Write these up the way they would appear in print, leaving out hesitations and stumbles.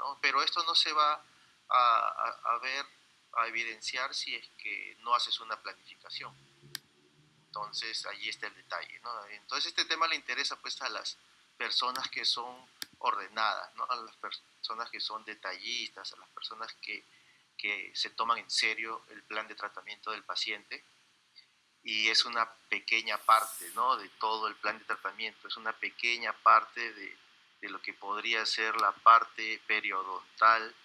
¿no? Pero esto no se va a ver, a evidenciar si es que no haces una planificación. Entonces, allí está el detalle, ¿no? Entonces, este tema le interesa pues a las personas que son ordenadas, ¿no? A las personas que son detallistas, a las personas que se toman en serio el plan de tratamiento del paciente, y es una pequeña parte, ¿no?, de todo el plan de tratamiento, es una pequeña parte de lo que podría ser la parte periodontal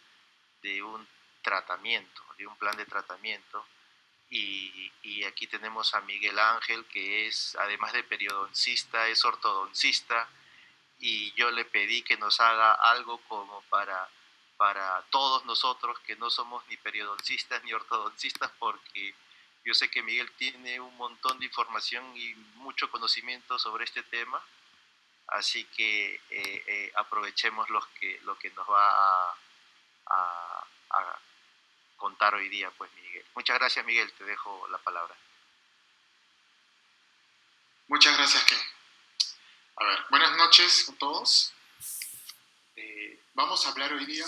de un tratamiento, de un plan de tratamiento. Y aquí tenemos a Miguel Ángel, que es, además de periodoncista, es ortodoncista, y yo le pedí que nos haga algo como para todos nosotros que no somos ni periodoncistas ni ortodoncistas, porque yo sé que Miguel tiene un montón de información y mucho conocimiento sobre este tema, así que aprovechemos lo que nos va a contar hoy día, pues, Miguel. Muchas gracias, Miguel, te dejo la palabra. Muchas gracias, Ken. A ver, buenas noches a todos. Vamos a hablar hoy día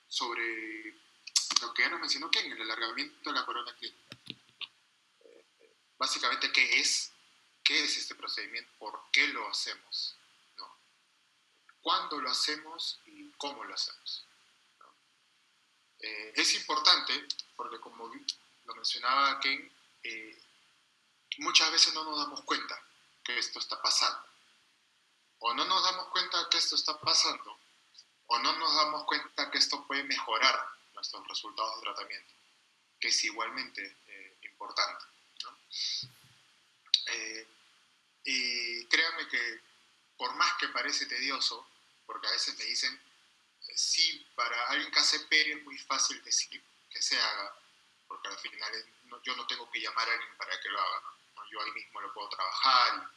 sobre lo que ya nos mencionó Ken, el alargamiento de la corona clínica. Básicamente, ¿qué es este procedimiento? ¿Por qué lo hacemos? ¿No? ¿Cuándo lo hacemos y cómo lo hacemos? ¿No? Es importante porque, como lo mencionaba Ken, muchas veces no nos damos cuenta que esto está pasando. O no nos damos cuenta que esto está pasando, o no nos damos cuenta que esto puede mejorar nuestros resultados de tratamiento, que es igualmente importante, ¿no? Y créanme que por más que parece tedioso, porque a veces me dicen, sí, para alguien que hace perio es muy fácil decir que se haga, porque al final yo no tengo que llamar a alguien para que lo haga, ¿no? Yo ahí mismo lo puedo trabajar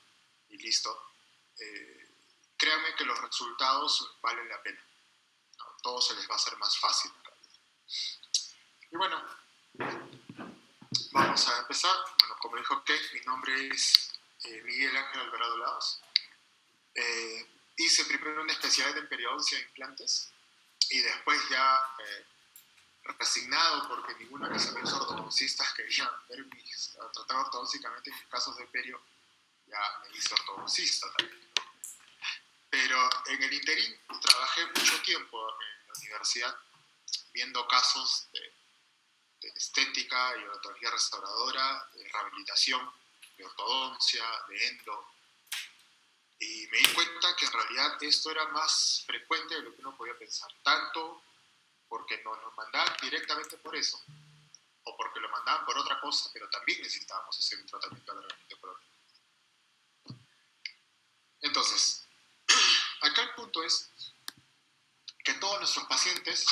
y listo. Créanme que los resultados valen la pena, ¿no? Todo se les va a hacer más fácil en realidad. Y bueno, vamos a empezar. Bueno, como dijo Ken, mi nombre es Miguel Ángel Alvarado Laos. Hice primero una especialidad en periodoncia e implantes y después ya resignado porque ninguno de mis amigos ortodoncistas quería tratar ortodóncicamente mis casos de perio, ya me hice ortodoncista también. Pero en el interín trabajé mucho tiempo en la universidad viendo casos de estética y odontología restauradora, de rehabilitación, de ortodoncia, de endo. Y me di cuenta que en realidad esto era más frecuente de lo que uno podía pensar, tanto porque nos lo mandaban directamente por eso, o porque lo mandaban por otra cosa, pero también necesitábamos hacer un tratamiento de alargamiento crónico. Entonces, acá el punto es que todos nuestros pacientes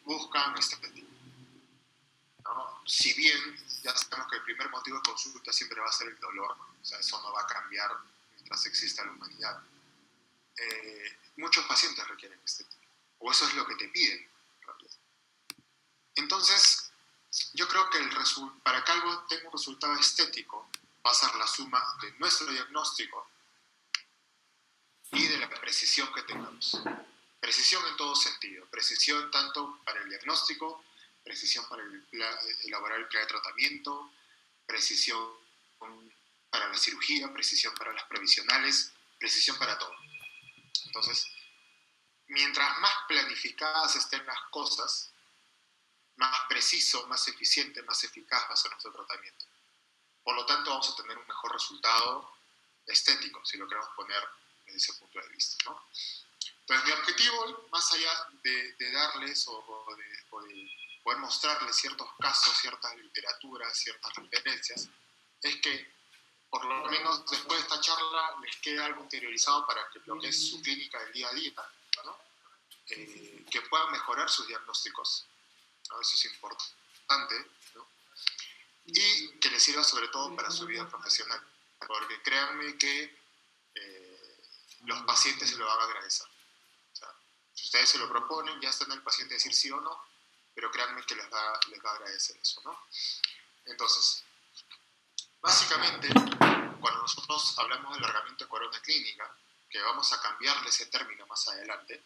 buscan estética, ¿no? Si bien ya sabemos que el primer motivo de consulta siempre va a ser el dolor, o sea, eso no va a cambiar mientras exista la humanidad. Muchos pacientes requieren estética, o eso es lo que te piden, en realidad. Entonces, yo creo que para que algo tenga un resultado estético va a ser la suma de nuestro diagnóstico y de la precisión que tengamos. Precisión en todo sentido, precisión tanto para el diagnóstico, precisión para elaborar el plan de tratamiento, precisión para la cirugía, precisión para las previsionales, precisión para todo. Entonces, mientras más planificadas estén las cosas, más preciso, más eficiente, más eficaz va a ser nuestro tratamiento. Por lo tanto, vamos a tener un mejor resultado estético, si lo queremos poner desde ese punto de vista, ¿no? Entonces, mi objetivo, más allá de darles o de poder mostrarles ciertos casos, ciertas literaturas, ciertas referencias, es que por lo menos después de esta charla les quede algo interiorizado para que lo que es su clínica del día a día, ¿no? Que puedan mejorar sus diagnósticos, ¿no? Eso es importante, ¿no? Y que les sirva sobre todo para su vida profesional, porque créanme que los pacientes se lo van a agradecer. O sea, si ustedes se lo proponen, ya está en el paciente decir sí o no, pero créanme que les va a agradecer eso, ¿no? Entonces, básicamente, cuando nosotros hablamos de alargamiento de corona clínica, que vamos a cambiarle ese término más adelante,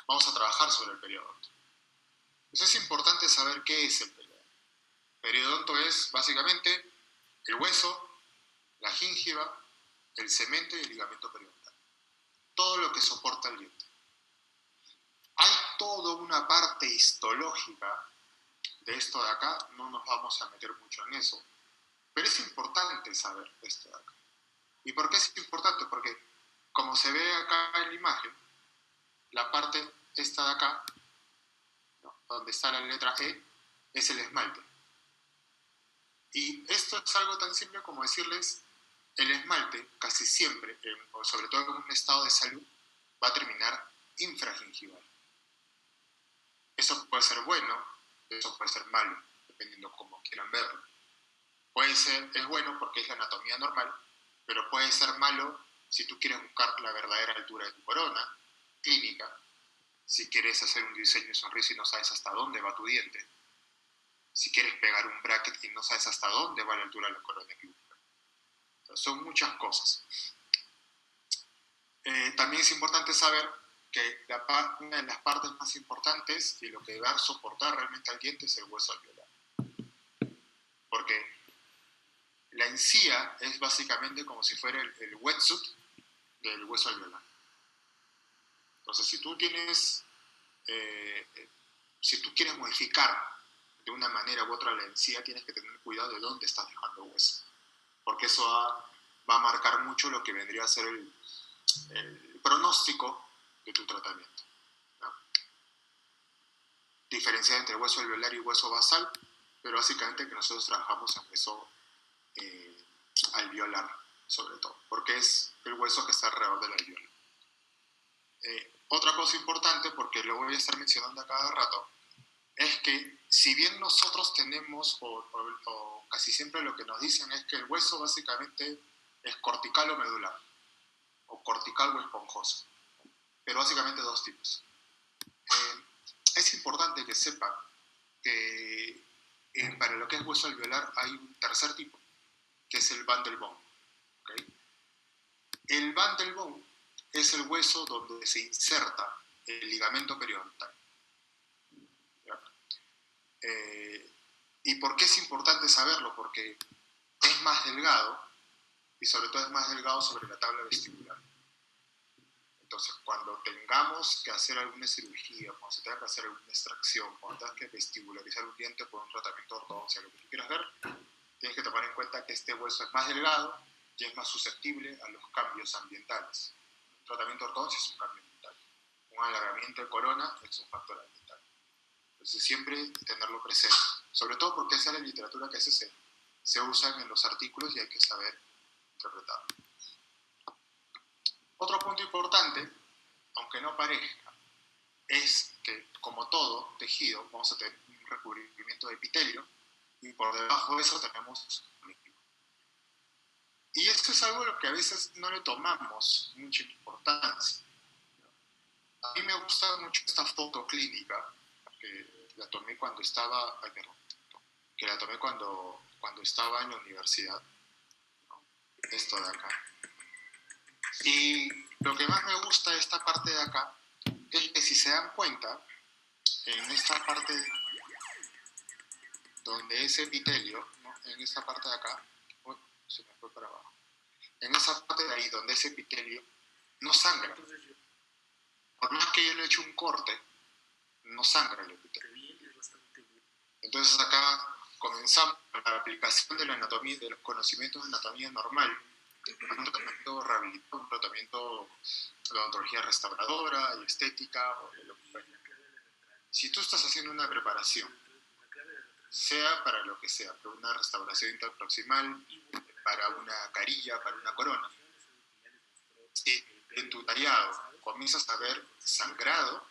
vamos a trabajar sobre el periodonto. Entonces es importante saber qué es el periodonto. El periodonto es básicamente el hueso, la gingiva, el cemento y el ligamento periodontal. Todo lo que soporta el diente. Hay toda una parte histológica de esto de acá, no nos vamos a meter mucho en eso, pero es importante saber esto de acá. ¿Y por qué es importante? Porque como se ve acá en la imagen, la parte esta de acá, ¿no?, donde está la letra E, es el esmalte. Y esto es algo tan simple como decirles, el esmalte casi siempre, o sobre todo en un estado de salud, va a terminar infragingival. Eso puede ser bueno, eso puede ser malo, dependiendo cómo quieran verlo. Puede ser, es bueno porque es la anatomía normal, pero puede ser malo si tú quieres buscar la verdadera altura de tu corona clínica, si quieres hacer un diseño de sonrisa y no sabes hasta dónde va tu diente, si quieres pegar un bracket y no sabes hasta dónde va la altura de la corona clínica. O sea, son muchas cosas. También es importante saber que una de las partes más importantes y lo que va a soportar realmente al diente es el hueso alveolar. Porque la encía es básicamente como si fuera el wetsuit del hueso alveolar. Entonces, si tú quieres modificar de una manera u otra la encía, tienes que tener cuidado de dónde estás dejando hueso. Porque eso va a marcar mucho lo que vendría a ser el pronóstico de tu tratamiento, ¿no? Diferencia entre hueso alveolar y hueso basal, pero básicamente que nosotros trabajamos en hueso alveolar, sobre todo, porque es el hueso que está alrededor del alveolo. Otra cosa importante, porque lo voy a estar mencionando a cada rato, es que si bien nosotros tenemos, o casi siempre lo que nos dicen es que el hueso básicamente es cortical o medular, o cortical o esponjoso, pero básicamente dos tipos. Es importante que sepan que para lo que es hueso alveolar hay un tercer tipo, que es el bundle bone. ¿Okay? El bundle bone es el hueso donde se inserta el ligamento periodontal. ¿Y por qué es importante saberlo? Porque es más delgado y sobre todo es más delgado sobre la tabla vestibular. Entonces, cuando tengamos que hacer alguna cirugía, cuando se tenga que hacer alguna extracción, cuando tengas que vestibularizar un diente por un tratamiento de ortodoncia, lo que tú quieras ver, tienes que tomar en cuenta que este hueso es más delgado y es más susceptible a los cambios ambientales. Un tratamiento de ortodoncia es un cambio ambiental. Un alargamiento de corona es un factor ambiental. Entonces, siempre tenerlo presente. Sobre todo porque esa es la literatura que se usa en los artículos y hay que saber interpretarlo. Otro punto importante, aunque no parezca, es que, como todo tejido, vamos a tener un recubrimiento de epitelio y por debajo de eso tenemos líquido. Y esto es algo a lo que a veces no le tomamos mucha importancia. A mí me gusta mucho esta foto clínica que la tomé cuando estaba, cuando estaba en la universidad, ¿no? Esto de acá. Y lo que más me gusta de esta parte de acá es que, si se dan cuenta, en esta parte donde es epitelio, ¿no?, en esta parte de acá, se me fue para abajo, en esa parte de ahí donde es epitelio, no sangra. Por más que yo le eche un corte, no sangra el epitelio. Entonces acá comenzamos la aplicación de la anatomía, de los conocimientos de anatomía normal, un tratamiento rehabilitador, un tratamiento de odontología restauradora y estética, o lo que sea. Si tú estás haciendo una preparación, sea para lo que sea, para una restauración interproximal, para una carilla, para una corona, si en tu tallado comienzas a ver sangrado,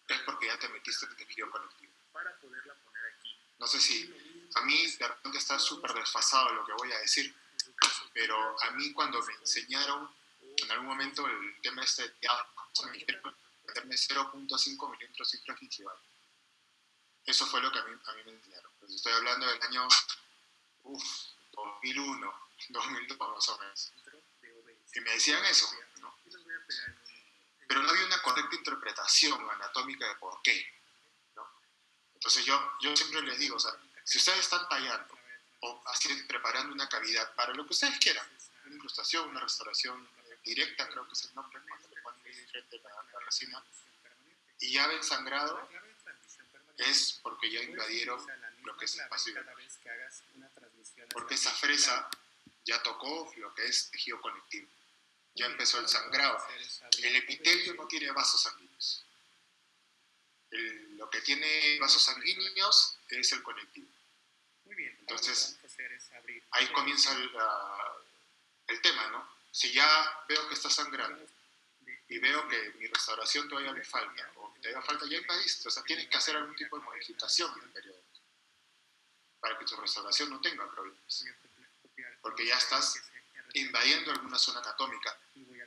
es porque ya te metiste en tejido conectivo. No sé si a mí de repente está súper desfasado lo que voy a decir, pero a mí cuando me enseñaron en algún momento el tema este de teatro, me dijeron meterme 0.5 milímetros infragingival. Eso fue lo que a mí me enseñaron. Pues estoy hablando del año 2001, 2002 más o menos. Y me decían eso, ¿no? pero no había una correcta interpretación anatómica de por qué, ¿no? Entonces yo siempre les digo, o sea, si ustedes están tallando o preparando una cavidad para lo que ustedes quieran, una incrustación, una restauración directa, creo que es el nombre, cuando le ponen ahí frente a la resina, y ya ven sangrado, es porque ya invadieron lo que es el espacio biológico. Porque esa fresa ya tocó lo que es tejido conectivo. Ya empezó el sangrado. El epitelio no tiene vasos sanguíneos. Lo que tiene vasos sanguíneos es el conectivo. Entonces, ahí comienza el tema, ¿no? Si ya veo que está sangrando y veo que mi restauración todavía me falta, o todavía falta, ya invadiste, o sea, tienes que hacer algún tipo de modificación en el periodo para que tu restauración no tenga problemas, porque ya estás invadiendo alguna zona anatómica.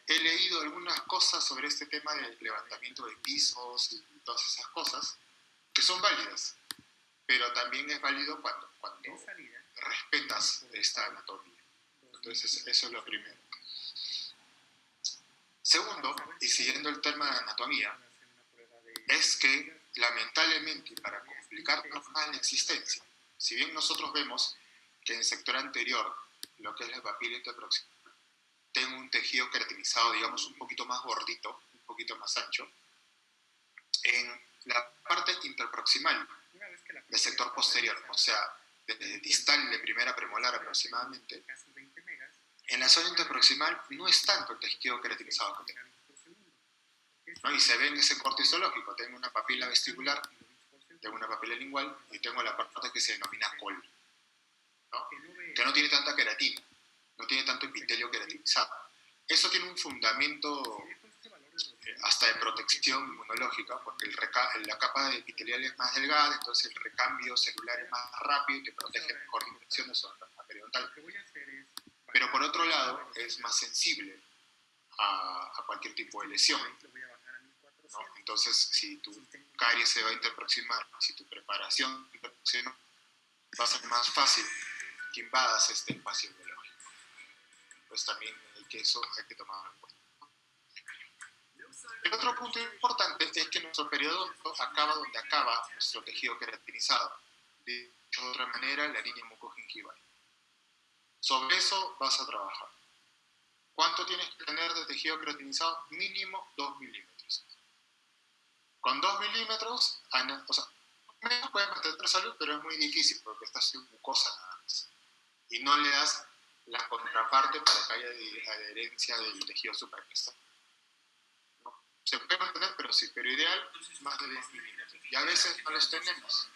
He leído algunas cosas sobre este tema del levantamiento de pisos y todas esas cosas, que son válidas, pero también es válido cuando respetas esta anatomía. Entonces, eso es lo primero. Segundo, y siguiendo el tema de anatomía, es que lamentablemente, para complicarnos más la existencia, si bien nosotros vemos que en el sector anterior, lo que es la papila interproximal, tengo un tejido queratinizado, digamos, un poquito más gordito, un poquito más ancho, en la parte interproximal del sector posterior, o sea, desde distal de primera premolar aproximadamente, en la zona interproximal no es tanto el tejido queratinizado que tengo, ¿no? Y se ve en ese corte histológico, tengo una papila vestibular, tengo una papila lingual y tengo la parte que se denomina col, ¿no? Que no tiene tanta queratina, no tiene tanto epitelio queratinizado. Eso tiene un fundamento hasta de protección inmunológica, porque la capa epitelial es más delgada, entonces el recambio celular es más rápido y te protege mejor de infecciones periodontal. Pero por otro lado, es más sensible a cualquier tipo de lesión, ¿no? Entonces, si tu caries se va a interproximar, si tu preparación interproxima, va a ser más fácil que invadas este espacio biológico. Pues también hay que tomarlo en cuenta. El otro punto importante es que nuestro periodonto acaba donde acaba nuestro tejido queratinizado. Dicho de otra manera, la línea mucogingival. Sobre eso vas a trabajar. ¿Cuánto tienes que tener de tejido queratinizado? Mínimo 2 milímetros. Con 2 milímetros, o sea, menos puedes mantener salud, pero es muy difícil porque estás en mucosa nada más. Y no le das la contraparte para que haya adherencia del tejido superficial. ¿No? Se puede mantener, pero ideal, más de 2 milímetros. Y a veces no los tenemos.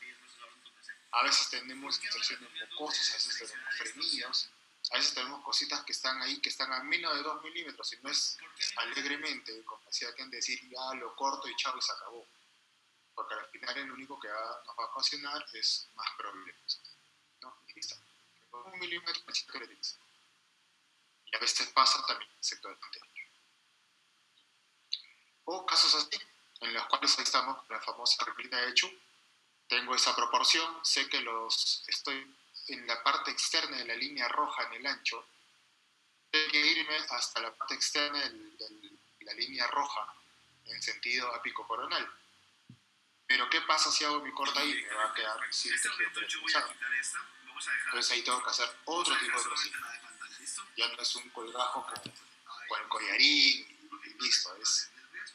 A veces tenemos infecciones mucosas, a veces tenemos frenillos, a veces tenemos cositas que están ahí, que están a menos de 2 milímetros, y no es alegremente, como decía que decir, ya lo corto y chao y se acabó. Porque al final el único que nos va a ocasionar es más problemas, ¿no? Y listo. 1 milímetro de queratinizado. Y a veces pasa también en el sector anterior. O casos así, en los cuales ahí estamos con la famosa reglita de Chu. Tengo esa proporción, sé que estoy en la parte externa de la línea roja en el ancho, tengo que irme hasta la parte externa de la línea roja en sentido apicocoronal. Pero ¿qué pasa si hago mi corte ahí? Me va a quedar sin tejido queratinizado. Entonces ahí tengo que hacer otro tipo de procedimiento. Ya no es un colgajo con el collarín y listo,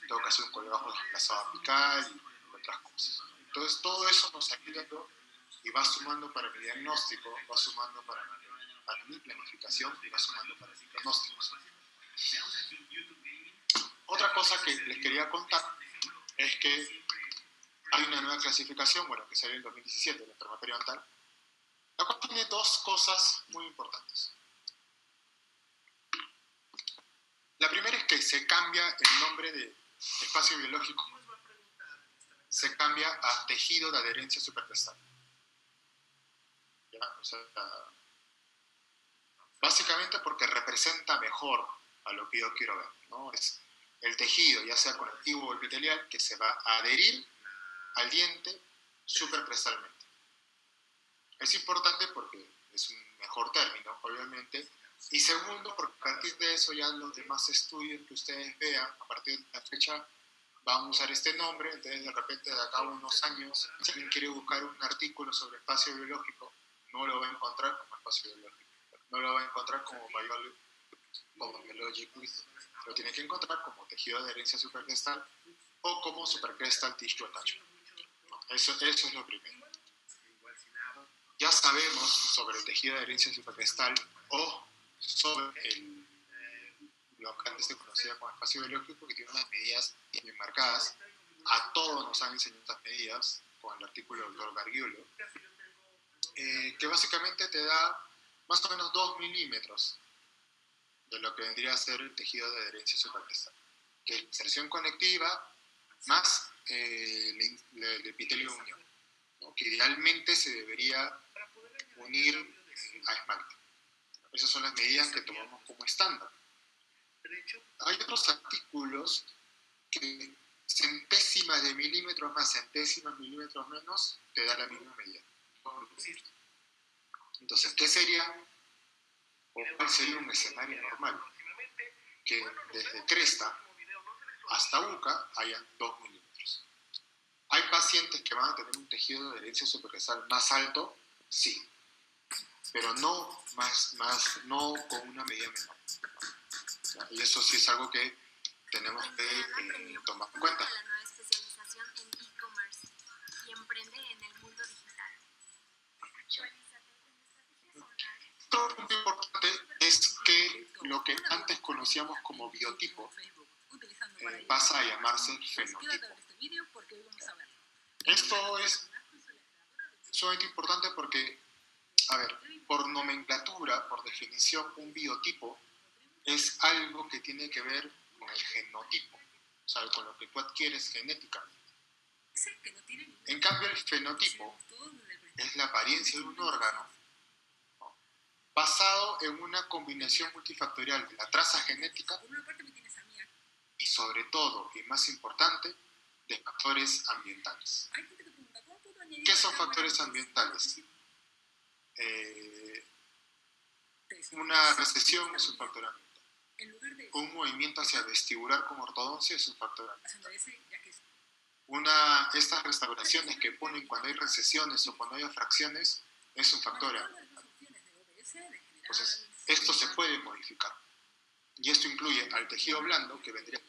tengo que hacer un colgajo desplazado apical y otras cosas. Entonces todo eso nos ayuda y va sumando para mi diagnóstico, va sumando para mi planificación y va sumando para mi diagnóstico. Otra cosa que les quería contar es que hay una nueva clasificación, que salió en 2017, la enfermedad periodontal, la cual tiene dos cosas muy importantes. La primera es que se cambia el nombre de espacio biológico, se cambia a tejido de adherencia supercristal. O sea, básicamente porque representa mejor a lo que yo quiero ver, ¿no? Es el tejido, ya sea conectivo o epitelial, que se va a adherir al diente supercristalmente. Es importante porque es un mejor término, obviamente, Y segundo, porque a partir de eso ya los demás estudios que ustedes vean, a partir de la fecha, van a usar este nombre. Entonces de repente de acá a unos años, si alguien quiere buscar un artículo sobre espacio biológico, no lo va a encontrar como espacio biológico, no lo va a encontrar como biologic with, lo tiene que encontrar como tejido de herencia supercrestal o como supercrestal tissue attachment. Eso es lo primero. Ya sabemos sobre el tejido de herencia supercrestal o sobre lo que antes se conocía como espacio biológico, que tiene unas medidas bien marcadas. A todos nos han enseñado estas medidas con el artículo del doctor Gargiulo, que básicamente te da más o menos 2 milímetros de lo que vendría a ser el tejido de adherencia supercrestal, que es inserción conectiva más el epitelio de unión, ¿no? Que idealmente se debería unir a esmalte. Esas son las medidas que tomamos como estándar. Hay otros artículos que centésimas de milímetros más, centésimas de milímetros menos, te da la misma medida. Entonces, ¿qué sería o cuál sería un escenario normal? Que desde cresta hasta uca haya 2 milímetros. ¿Hay pacientes que van a tener un tejido de adherencia supercrestal más alto? Sí, pero no con una medida menor. Y eso sí es algo que tenemos que tomar en cuenta. La nueva especialización en e-commerce y emprende en el mundo digital. Otro punto importante es que lo que antes conocíamos como biotipo pasa a llamarse fenotipo. Esto es sumamente importante porque, a ver, por nomenclatura, por definición, un biotipo es algo que tiene que ver con el genotipo, o sea, con lo que tú adquieres genéticamente. En cambio, el fenotipo es la apariencia de un órgano, ¿no?, basado en una combinación multifactorial de la traza genética y sobre todo, y más importante, de factores ambientales. ¿Qué son factores ambientales? Una recesión es un factor ambiental. Un movimiento hacia vestibular con ortodoncia es un factor ambiental. Estas restauraciones que ponen cuando hay recesiones o cuando hay fracciones es un factor ambiental. Entonces, esto se puede modificar. Y esto incluye al tejido blando, que vendría...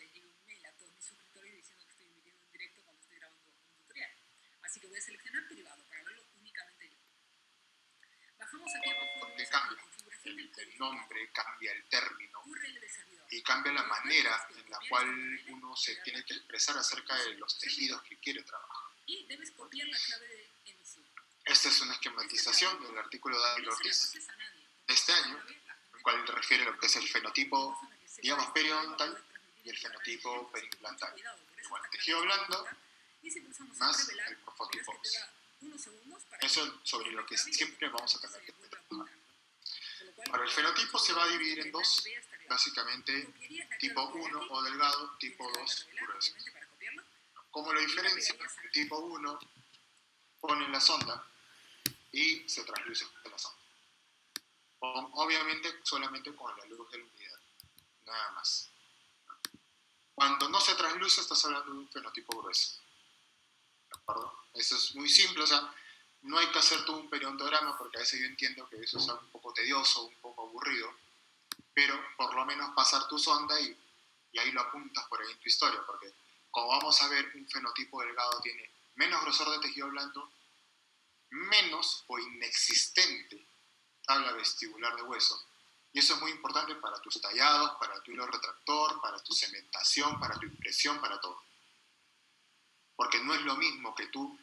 Así que voy a seleccionar privado para verlo únicamente yo. Bajamos aquí abajo. Porque cambia el nombre, cambia el término y cambia la manera en la cual uno se tiene que expresar acerca de los tejidos que quiere trabajar. Y debes copiar la clave de emisión. Esta es una esquematización del artículo de David Ortiz de este año, el cual refiere a lo que es el fenotipo, digamos, periodontal y el fenotipo perimplantal. Igual, tejido blando más el morfotipo óseo. Eso es sobre lo que siempre vamos a tener que trabajar. Ahora, el fenotipo se va a dividir en dos, básicamente tipo 1 o delgado, tipo 2 grueso. ¿Cómo lo diferencia? El tipo 1 pone la sonda y se trasluce la sonda. Obviamente solamente con la luz de la unidad, nada más. Cuando no se trasluce estás hablando de un fenotipo grueso. ¿De acuerdo? Eso es muy simple, o sea, no hay que hacer todo un periodontograma porque a veces yo entiendo que eso es un poco tedioso, un poco aburrido, pero por lo menos pasar tu sonda y ahí lo apuntas por ahí en tu historia, porque como vamos a ver, un fenotipo delgado tiene menos grosor de tejido blando, menos o inexistente tabla vestibular de hueso, y eso es muy importante para tus tallados, para tu hilo retractor, para tu cementación, para tu impresión, para todo. Porque no es lo mismo que tú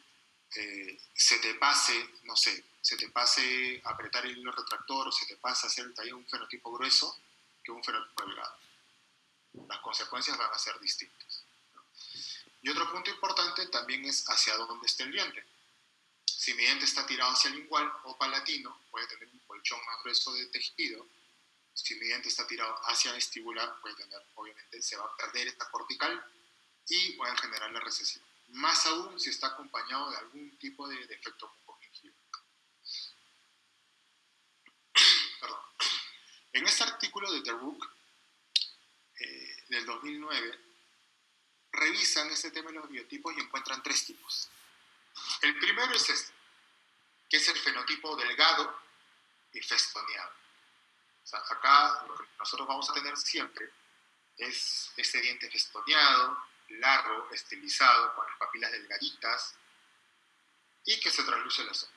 se te pase, no sé, se te pase apretar el hilo retractor o se te pase hacer el tallado de un fenotipo grueso que un fenotipo delgado. Las consecuencias van a ser distintas. Y otro punto importante también es hacia dónde está el diente. Si mi diente está tirado hacia el lingual o palatino, puede tener un colchón más grueso de tejido. Si mi diente está tirado hacia vestibular, puede tener, obviamente, se va a perder esta cortical y puede generar la recesión. Más aún si está acompañado de algún tipo de defecto bucogingival. Perdón. En este artículo de The Rook, del 2009, revisan este tema de los biotipos y encuentran 3 tipos. El primero es este, que es el fenotipo delgado y festoneado. O sea, acá lo que nosotros vamos a tener siempre es este diente festoneado, largo, estilizado, con las papilas delgaditas y que se trasluce la zona.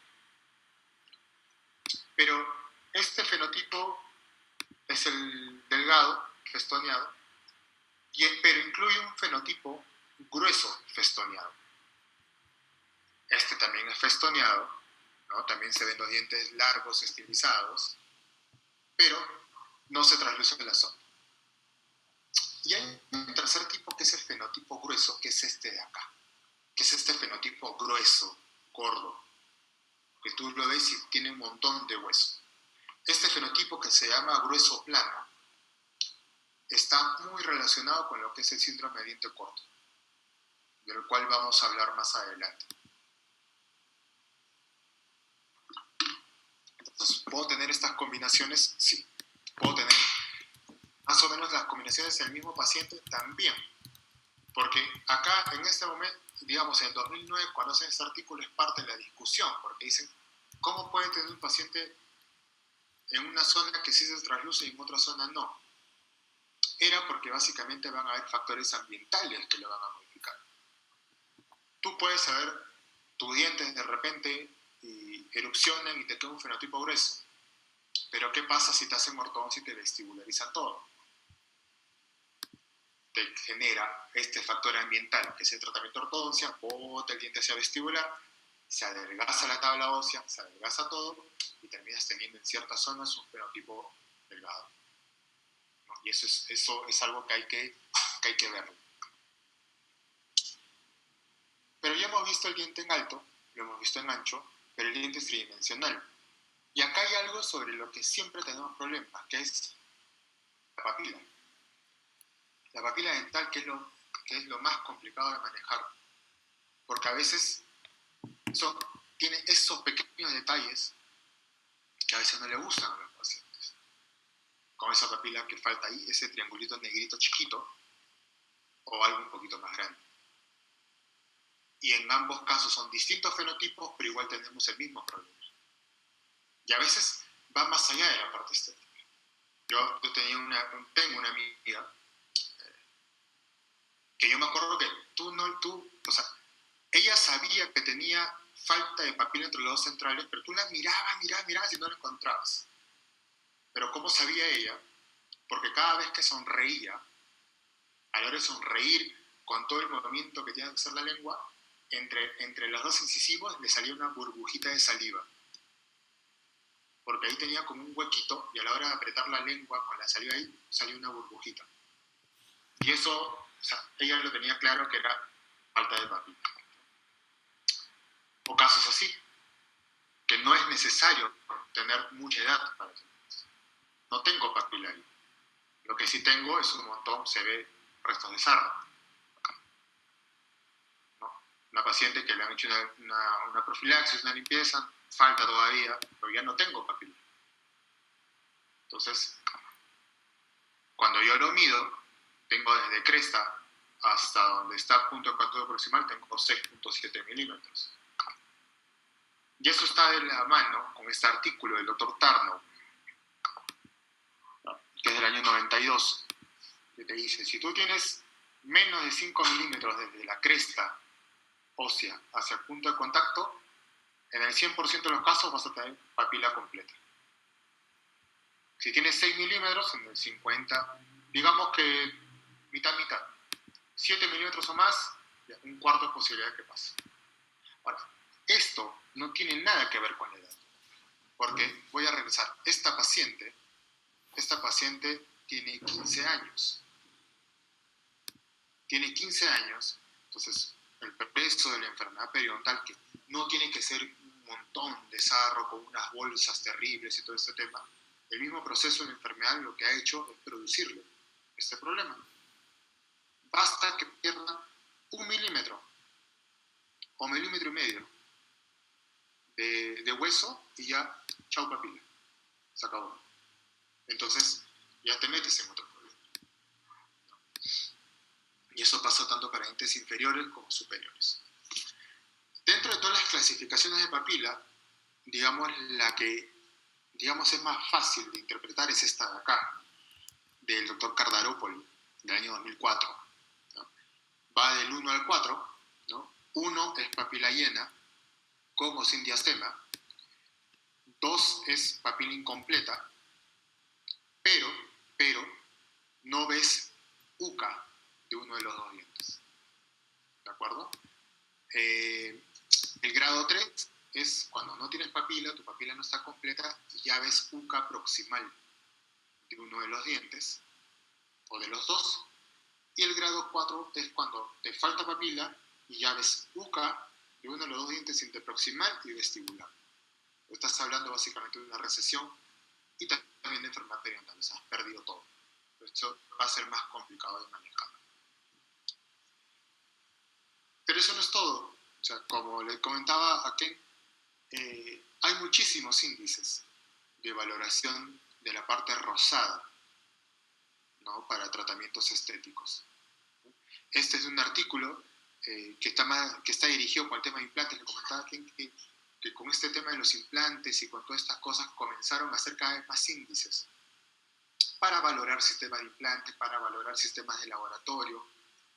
Pero este fenotipo es el delgado, festoneado, pero incluye un fenotipo grueso, festoneado. Este también es festoneado, ¿no? También se ven los dientes largos, estilizados, pero no se trasluce en la zona. Y hay un tercer tipo que es el fenotipo grueso, que es este de acá, que es este fenotipo grueso, gordo, que tú lo ves y tiene un montón de hueso. Este fenotipo, que se llama grueso plano, está muy relacionado con lo que es el síndrome de diente corto, del cual vamos a hablar más adelante. Entonces, ¿puedo tener estas combinaciones? Sí. ¿Puedo tener más o menos las combinaciones del mismo paciente? También. Porque acá, en este momento, digamos, en el 2009, cuando hacen este artículo, es parte de la discusión, porque dicen, ¿cómo puede tener un paciente en una zona que sí se trasluce y en otra zona no? Era porque básicamente van a haber factores ambientales que lo van a modificar. Tú puedes saber, tus dientes de repente erupcionan y te queda un fenotipo grueso. Pero ¿qué pasa si te hacen ortodoncia y te vestibularizan todo? Te genera este factor ambiental, que es el tratamiento de ortodoncia, bota el diente hacia vestibular, se adelgaza la tabla ósea, se adelgaza todo y terminas teniendo en ciertas zonas un fenotipo delgado. ¿No? Y eso es algo que hay que verlo. Pero ya hemos visto el diente en alto, lo hemos visto en ancho, pero el diente es tridimensional. Y acá hay algo sobre lo que siempre tenemos problemas, que es la papila. La papila dental, que es lo más complicado de manejar, porque a veces tiene esos pequeños detalles que a veces no le gustan a los pacientes. Como esa papila que falta ahí, ese triangulito negrito chiquito, o algo un poquito más grande. Y en ambos casos son distintos fenotipos, pero igual tenemos el mismo problema. Y a veces va más allá de la parte estética. Yo tengo una amiga que yo me acuerdo que ella sabía que tenía falta de papila entre los dos centrales, pero tú la mirabas y no la encontrabas. Pero ¿cómo sabía ella? Porque cada vez que sonreía, a la hora de sonreír con todo el movimiento que tiene que hacer la lengua, entre los dos incisivos le salía una burbujita de saliva. Porque ahí tenía como un huequito y a la hora de apretar la lengua con la saliva ahí, salía una burbujita. Y eso, ella lo tenía claro que era falta de papila. O casos así, que no es necesario tener mucha edad para tener eso. No tengo papila ahí. Lo que sí tengo es un montón, se ve restos de sarro. ¿No? Una paciente que le han hecho una profilaxis, una limpieza, falta todavía, pero ya no tengo papila. Entonces, cuando yo lo mido, tengo desde cresta hasta donde está punto de contacto proximal, tengo 6.7 milímetros. Y eso está de la mano con este artículo del Dr. Tarnow, que es del año 92, que te dice, si tú tienes menos de 5 milímetros desde la cresta ósea hacia el punto de contacto, en el 100% de los casos vas a tener papila completa. Si tienes 6 milímetros, en el 50, digamos que mitad, 7 milímetros o más, un cuarto de posibilidad de que pase. Ahora, esto no tiene nada que ver con la edad, porque voy a regresar, esta paciente tiene 15 años. Tiene 15 años, entonces el progreso de la enfermedad periodontal, que no tiene que ser un montón de sarro con unas bolsas terribles y todo este tema, el mismo proceso de la enfermedad lo que ha hecho es producirle este problema. Basta que pierda 1 milímetro o 1,5 milímetros de hueso y ya, chau papila, se acabó. Entonces ya te metes en otro problema. Y eso pasa tanto para dientes inferiores como superiores. Dentro de todas las clasificaciones de papila, digamos, la que es más fácil de interpretar es esta de acá, del doctor Cardaropoli, del año 2004. ¿No? Va del 1 al 4, ¿no? 1 es papila llena, con o sin diastema. 2 es papila incompleta, pero no ves uca de uno de los dos dientes. ¿De acuerdo? El grado 3 es cuando no tienes papila, tu papila no está completa y ya ves uca proximal de uno de los dientes o de los dos. Y el grado 4 es cuando te falta papila y ya ves uca de uno de los dos dientes interproximal y vestibular. Estás hablando básicamente de una recesión y también de enfermedad periodontal, o sea, has perdido todo. Esto va a ser más complicado de manejar. Pero eso no es todo. O sea, como le comentaba a Ken, hay muchísimos índices de valoración de la parte rosada, ¿no? Para tratamientos estéticos. Este es un artículo que está dirigido con el tema de implantes. Le comentaba a Ken que con este tema de los implantes y con todas estas cosas comenzaron a hacer cada vez más índices para valorar sistemas de implantes, para valorar sistemas de laboratorio,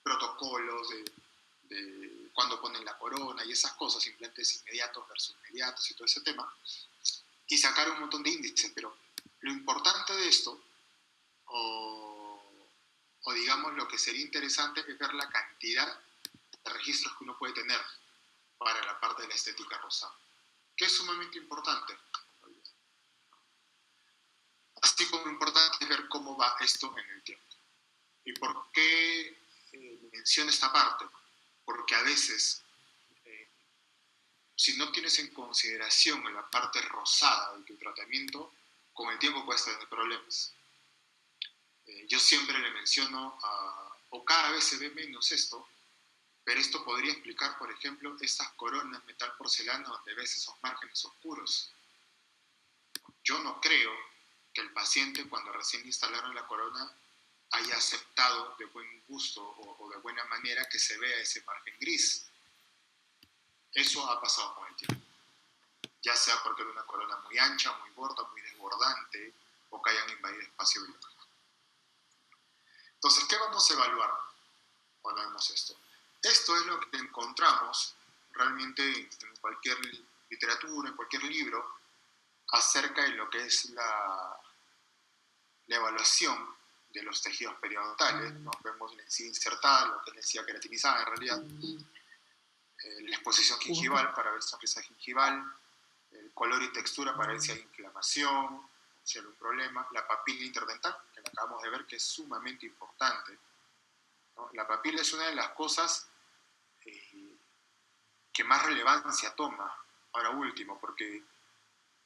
protocolos de cuando ponen la corona y esas cosas, implantes inmediatos versus inmediatos y todo ese tema, y sacaron un montón de índices, pero lo importante de esto, o digamos lo que sería interesante, es ver la cantidad de registros que uno puede tener para la parte de la estética rosada, que es sumamente importante. Así como importante es ver cómo va esto en el tiempo. ¿Y por qué menciono esta parte? Porque a veces, si no tienes en consideración la parte rosada de tu tratamiento, con el tiempo puedes tener problemas. Yo siempre le menciono, o cada vez se ve menos esto, pero esto podría explicar, por ejemplo, estas coronas metal porcelana donde ves esos márgenes oscuros. Yo no creo que el paciente, cuando recién instalaron la corona, haya aceptado de buen gusto o de buena manera que se vea ese margen gris. Eso ha pasado con el tiempo. Ya sea porque era una corona muy ancha, muy gorda, muy desbordante, o que hayan invadido espacio biológico. Entonces, ¿qué vamos a evaluar cuando vemos esto? Esto es lo que encontramos realmente en cualquier literatura, en cualquier libro, acerca de lo que es la evaluación de los tejidos periodontales, ¿no? Vemos la encía insertada, lo que es la encía queratinizada en realidad, la exposición gingival para ver sonrisa gingival, el color y textura para ver si hay inflamación, si hay algún problema, la papila interdental, que la acabamos de ver, que es sumamente importante, ¿no? La papila es una de las cosas que más relevancia toma, ahora último, porque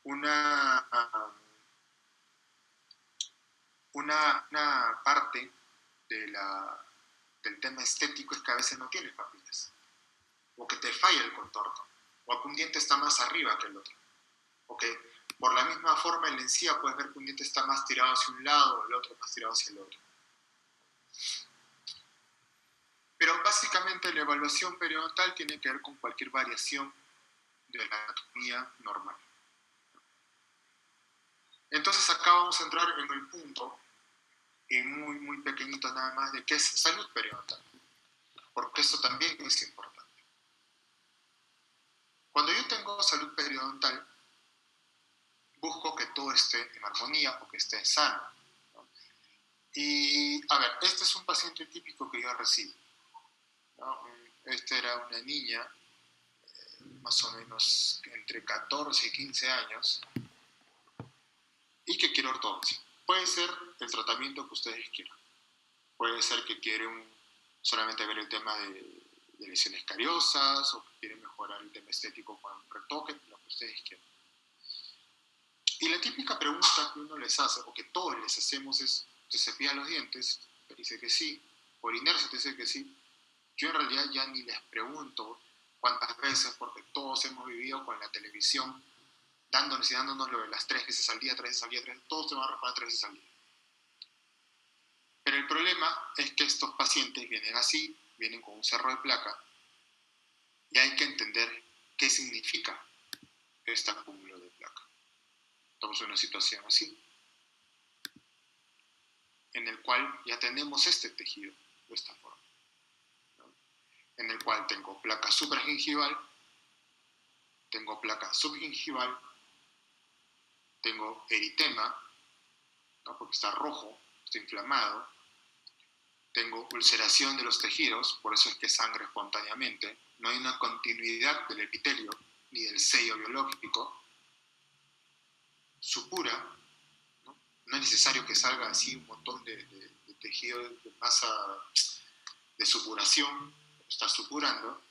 una parte del tema estético es que a veces no tienes papilas, o que te falla el contorno, o que un diente está más arriba que el otro, o que por la misma forma en la encía puedes ver que un diente está más tirado hacia un lado, o el otro más tirado hacia el otro. Pero básicamente la evaluación periodontal tiene que ver con cualquier variación de la anatomía normal. Entonces acá vamos a entrar en el punto, y muy, muy pequeñito nada más, de qué es salud periodontal, porque esto también es importante. Cuando yo tengo salud periodontal, busco que todo esté en armonía o que esté sano, ¿no? Y, a ver, este es un paciente típico que yo recibo, ¿no? Esta era una niña, más o menos entre 14 y 15 años, y que quiere ortodoncia. Puede ser el tratamiento que ustedes quieran. Puede ser que quieren solamente ver el tema de lesiones cariosas, o que quieren mejorar el tema estético con un retoque, lo que ustedes quieran. Y la típica pregunta que uno les hace, o que todos les hacemos, es: ¿te cepillas los dientes? Te dice que sí. Por inercia te dice que sí. Yo en realidad ya ni les pregunto cuántas veces, porque todos hemos vivido con la televisión dándonos lo de las 3 veces al día, todos se van a raspar 3 veces al día. Pero el problema es que estos pacientes vienen así, vienen con un cerro de placa, y hay que entender qué significa este acúmulo de placa. Estamos en una situación así, en el cual ya tenemos este tejido de esta forma, ¿no? En el cual tengo placa supragingival, tengo placa subgingival, tengo eritema, ¿no? Porque está rojo, está inflamado, tengo ulceración de los tejidos, por eso es que sangre espontáneamente, no hay una continuidad del epitelio ni del sello biológico, supura, ¿no? No es necesario que salga así un montón de tejido de masa de supuración, está supurando.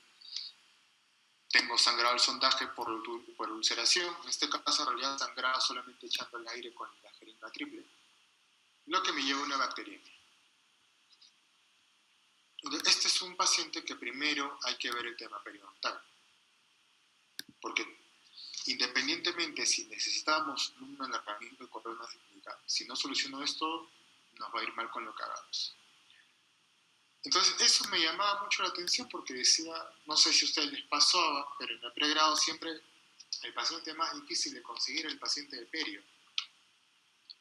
Tengo sangrado al sondaje por ulceración, en este caso en realidad sangraba solamente echando el aire con la jeringa triple, lo que me lleva a una bacteriemia. Este es un paciente que primero hay que ver el tema periodontal, porque independientemente si necesitamos un alargamiento de columna clínica, si no soluciono esto, nos va a ir mal con lo que hagamos. Entonces, eso me llamaba mucho la atención porque decía, no sé si a ustedes les pasaba, pero en el pregrado siempre el paciente más difícil de conseguir es el paciente de perio.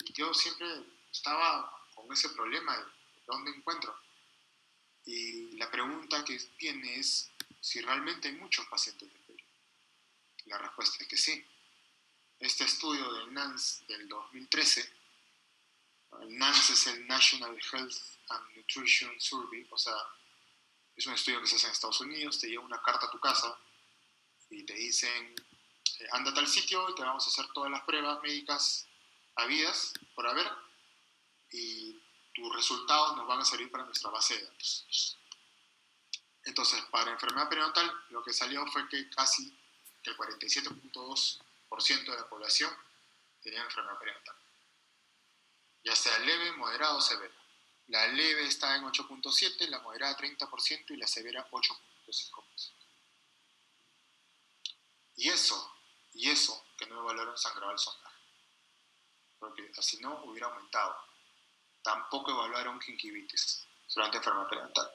Y yo siempre estaba con ese problema de dónde encuentro. Y la pregunta que viene es si realmente hay muchos pacientes de perio. La respuesta es que sí. Este estudio del NANS del 2013, el NANS es el National Health and Nutrition Survey, o sea, es un estudio que se hace en Estados Unidos, te llega una carta a tu casa y te dicen, anda a tal sitio y te vamos a hacer todas las pruebas médicas habidas por haber y tus resultados nos van a servir para nuestra base de datos. Entonces, para enfermedad periodontal, lo que salió fue que casi el 47.2% de la población tenía enfermedad periodontal, ya sea leve, moderada o severa. La leve está en 8.7%, la moderada 30% y la severa 8.5%. Y eso que no evaluaron sangrado al sondaje, porque así no hubiera aumentado. Tampoco evaluaron gingivitis, solamente enfermedad periodontal.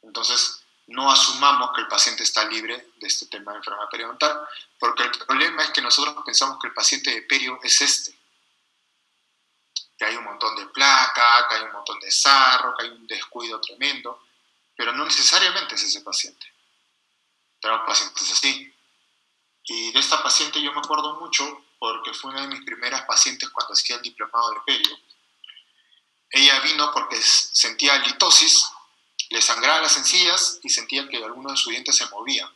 Entonces, no asumamos que el paciente está libre de este tema de enfermedad periodontal, porque el problema es que nosotros pensamos que el paciente de perio es que hay un montón de placa, que hay un montón de sarro, que hay un descuido tremendo, pero no necesariamente es ese paciente. Tenemos pacientes así. Y de esta paciente yo me acuerdo mucho porque fue una de mis primeras pacientes cuando hacía el diplomado de perio. Ella vino porque sentía litosis, le sangraba las encías y sentía que algunos de sus dientes se movían.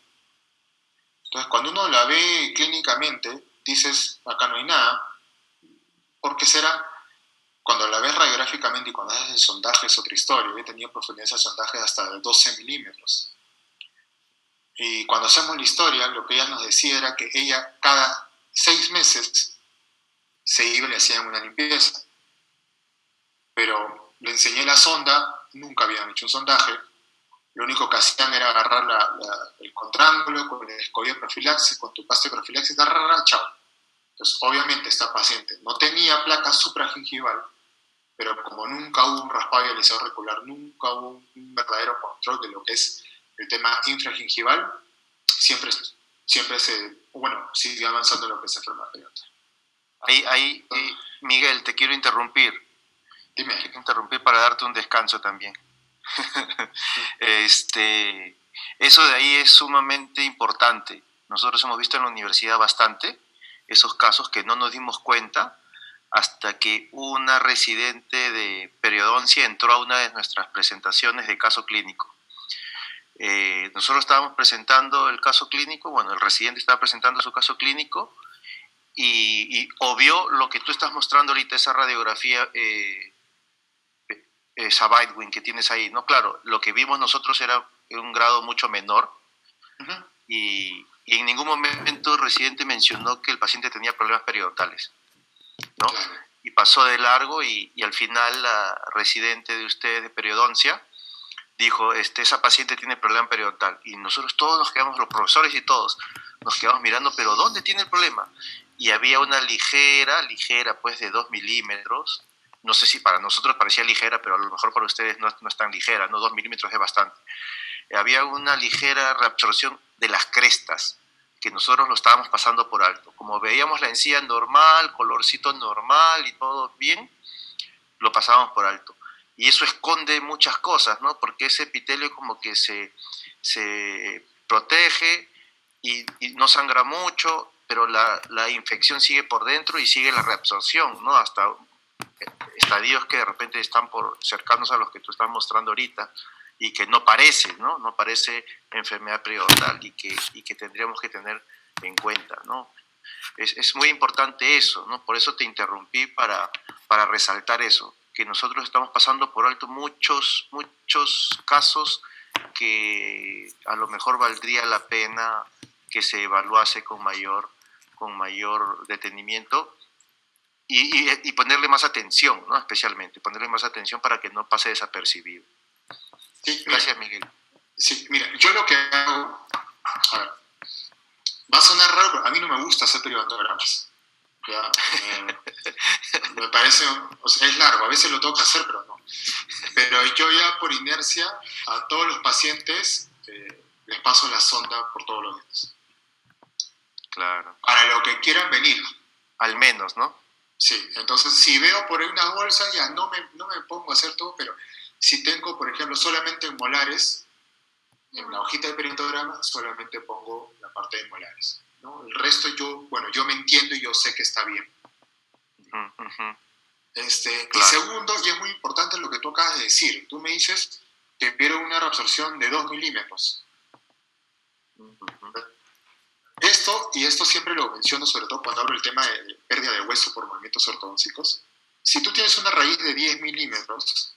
Entonces, cuando uno la ve clínicamente, dices, acá no hay nada. ¿Por qué será? Cuando la ves radiográficamente y cuando haces el sondaje es otra historia. Yo tenía profundidades de sondaje hasta de 12 milímetros. Y cuando hacemos la historia, lo que ella nos decía era que ella cada 6 meses se iba y le hacían una limpieza. Pero le enseñé la sonda, nunca habían hecho un sondaje. Lo único que hacían era agarrar el contrángulo con el escobio de profilaxis, con tu pasta de profilaxis, chao. Entonces, obviamente, esta paciente no tenía placa supragingival, pero como nunca hubo un raspado y alisado auricular, nunca hubo un verdadero control de lo que es el tema infragingival, siempre sigue avanzando lo que es enfermedad periodontal. Ahí Miguel, te quiero interrumpir. Dime. Te quiero interrumpir para darte un descanso también. Eso de ahí es sumamente importante. Nosotros hemos visto en la universidad bastante esos casos que no nos dimos cuenta hasta que una residente de periodoncia entró a una de nuestras presentaciones de caso clínico. Nosotros estábamos presentando el caso clínico, bueno, el residente estaba presentando su caso clínico y obvio lo que tú estás mostrando ahorita, esa radiografía Sabitwin que tienes ahí, ¿no? Claro, lo que vimos nosotros era en un grado mucho menor. Uh-huh. Y en ningún momento el residente mencionó que el paciente tenía problemas periodontales, ¿no? Y pasó de largo y al final la residente de ustedes de periodoncia dijo, esa paciente tiene problema periodontal. Y nosotros todos nos quedamos, los profesores y todos, nos quedamos mirando, pero ¿dónde tiene el problema? Y había una ligera, pues de 2 milímetros. No sé si para nosotros parecía ligera, pero a lo mejor para ustedes no es tan ligera, ¿no? 2 milímetros es bastante. Había una ligera reabsorción de las crestas, que nosotros lo estábamos pasando por alto. Como veíamos la encía normal, colorcito normal y todo bien, lo pasábamos por alto. Y eso esconde muchas cosas, ¿no? Porque ese epitelio como que se protege y no sangra mucho, pero la infección sigue por dentro y sigue la reabsorción, ¿no? Hasta estadios que de repente están cercanos a los que tú estás mostrando ahorita y que no parece, ¿no? No parece enfermedad periodontal y que tendríamos que tener en cuenta, ¿no? Es muy importante eso, ¿no? Por eso te interrumpí para resaltar eso, que nosotros estamos pasando por alto muchos casos que a lo mejor valdría la pena que se evaluase con mayor detenimiento y ponerle más atención, ¿no? Especialmente, ponerle más atención para que no pase desapercibido. Sí, gracias, Miguel. Sí, mira, yo lo que hago, a ver, va a sonar raro, pero a mí no me gusta hacer periodontogramos. Ya, me parece, o sea, es largo, a veces lo tengo que hacer, pero no. Pero yo ya por inercia a todos los pacientes les paso la sonda por todos los dientes. Claro. Para lo que quieran venir. Al menos, ¿no? Sí, entonces si veo por ahí unas bolsas ya no me pongo a hacer todo, pero si tengo, por ejemplo, solamente en molares, en la hojita de periodontograma solamente pongo la parte de molares, ¿no? El resto yo me entiendo y yo sé que está bien. Claro. Y segundo, y es muy importante lo que tú acabas de decir, tú me dices que quiero una reabsorción de 2 milímetros. Esto siempre lo menciono, sobre todo cuando hablo del tema de pérdida de hueso por movimientos ortodónticos. Si tú tienes una raíz de 10 milímetros,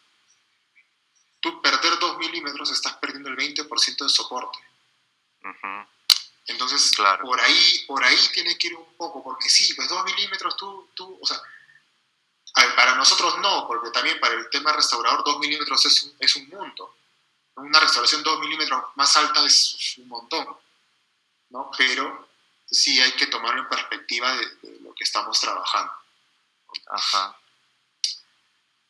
tú perder 2 milímetros estás perdiendo el 20% de soporte. Entonces, claro, por ahí tiene que ir un poco, porque sí, pues 2 milímetros o sea, para nosotros no, porque también para el tema restaurador 2 milímetros es un mundo. Una restauración 2 milímetros más alta es un montón, ¿no? Pero sí hay que tomarlo en perspectiva de lo que estamos trabajando. Ajá.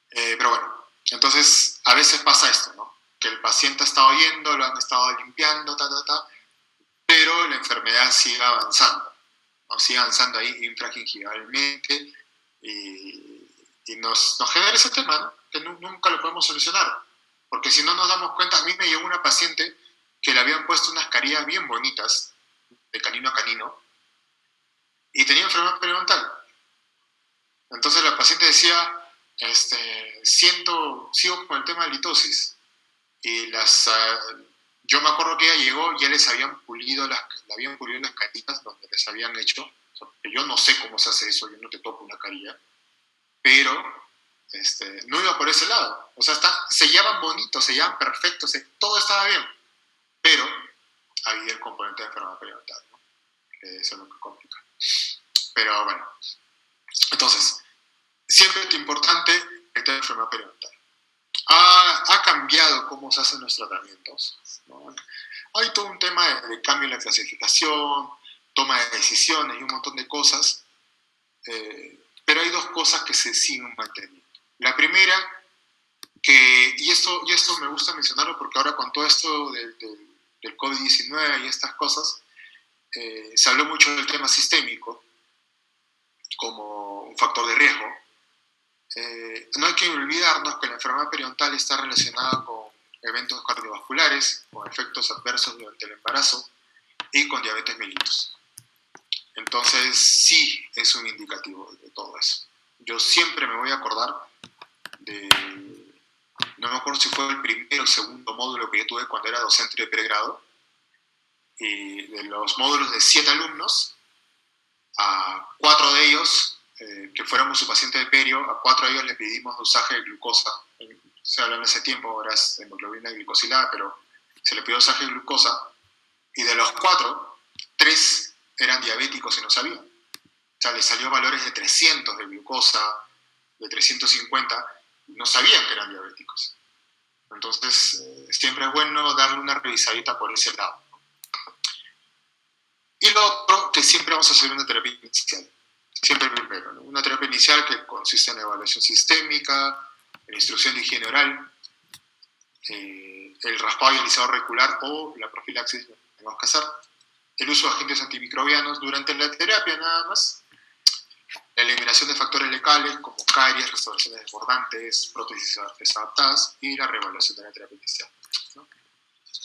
Pero bueno, entonces a veces pasa esto, ¿no? Que el paciente ha estado yendo, lo han estado limpiando, pero la enfermedad sigue avanzando, ¿no? Sigue avanzando ahí infragingivalmente y nos genera ese tema, ¿no? Que nunca lo podemos solucionar. Porque si no nos damos cuenta, a mí me llegó una paciente que le habían puesto unas carillas bien bonitas, de canino a canino, y tenía enfermedad periodontal. Entonces la paciente decía, sigo con el tema de litosis. Y yo me acuerdo que ella llegó y ya les habían pulido las carillas donde les habían hecho. O sea, yo no sé cómo se hace eso, yo no te toco una carilla. Pero no iba por ese lado. O sea, se llevaban bonitos, se llevaban perfectos, todo estaba bien. Pero había el componente de enfermedad periodontal, ¿no? Eso es lo que complica. Pero bueno, entonces, siempre es importante el tema de enfermedad periodontal. Ha cambiado cómo se hacen los tratamientos, ¿no? Hay todo un tema de cambio en la clasificación, toma de decisiones y un montón de cosas, pero hay dos cosas que se siguen manteniendo. La primera, y esto me gusta mencionarlo porque ahora con todo esto del COVID-19 y estas cosas, se habló mucho del tema sistémico como un factor de riesgo. No hay que olvidarnos que la enfermedad periodontal está relacionada con eventos cardiovasculares, con efectos adversos durante el embarazo y con diabetes mellitus. Entonces, sí es un indicativo de todo eso. Yo siempre me voy a acordar no me acuerdo si fue el primero o segundo módulo que yo tuve cuando era docente de pregrado, y de los módulos de 7 alumnos, a 4 de ellos, que fuéramos su paciente de perio, a 4 de ellos les pedimos dosaje de glucosa. Se habla en ese tiempo, ahora es hemoglobina glicosilada, pero se le pidió dosaje de glucosa, y de los 4, 3 eran diabéticos y no sabían. O sea, les salió valores de 300 de glucosa, de 350, no sabían que eran diabéticos. Entonces, siempre es bueno darle una revisadita por ese lado. Y lo otro, que siempre vamos a hacer una terapia inicial. Siempre primero, ¿no? Una terapia inicial que consiste en la evaluación sistémica, en instrucción de higiene oral, el raspado y alisado auricular o la profilaxis que tenemos que hacer, el uso de agentes antimicrobianos durante la terapia nada más, la eliminación de factores locales como caries, restauraciones desbordantes, prótesis desadaptadas y la reevaluación de la terapia inicial, ¿no?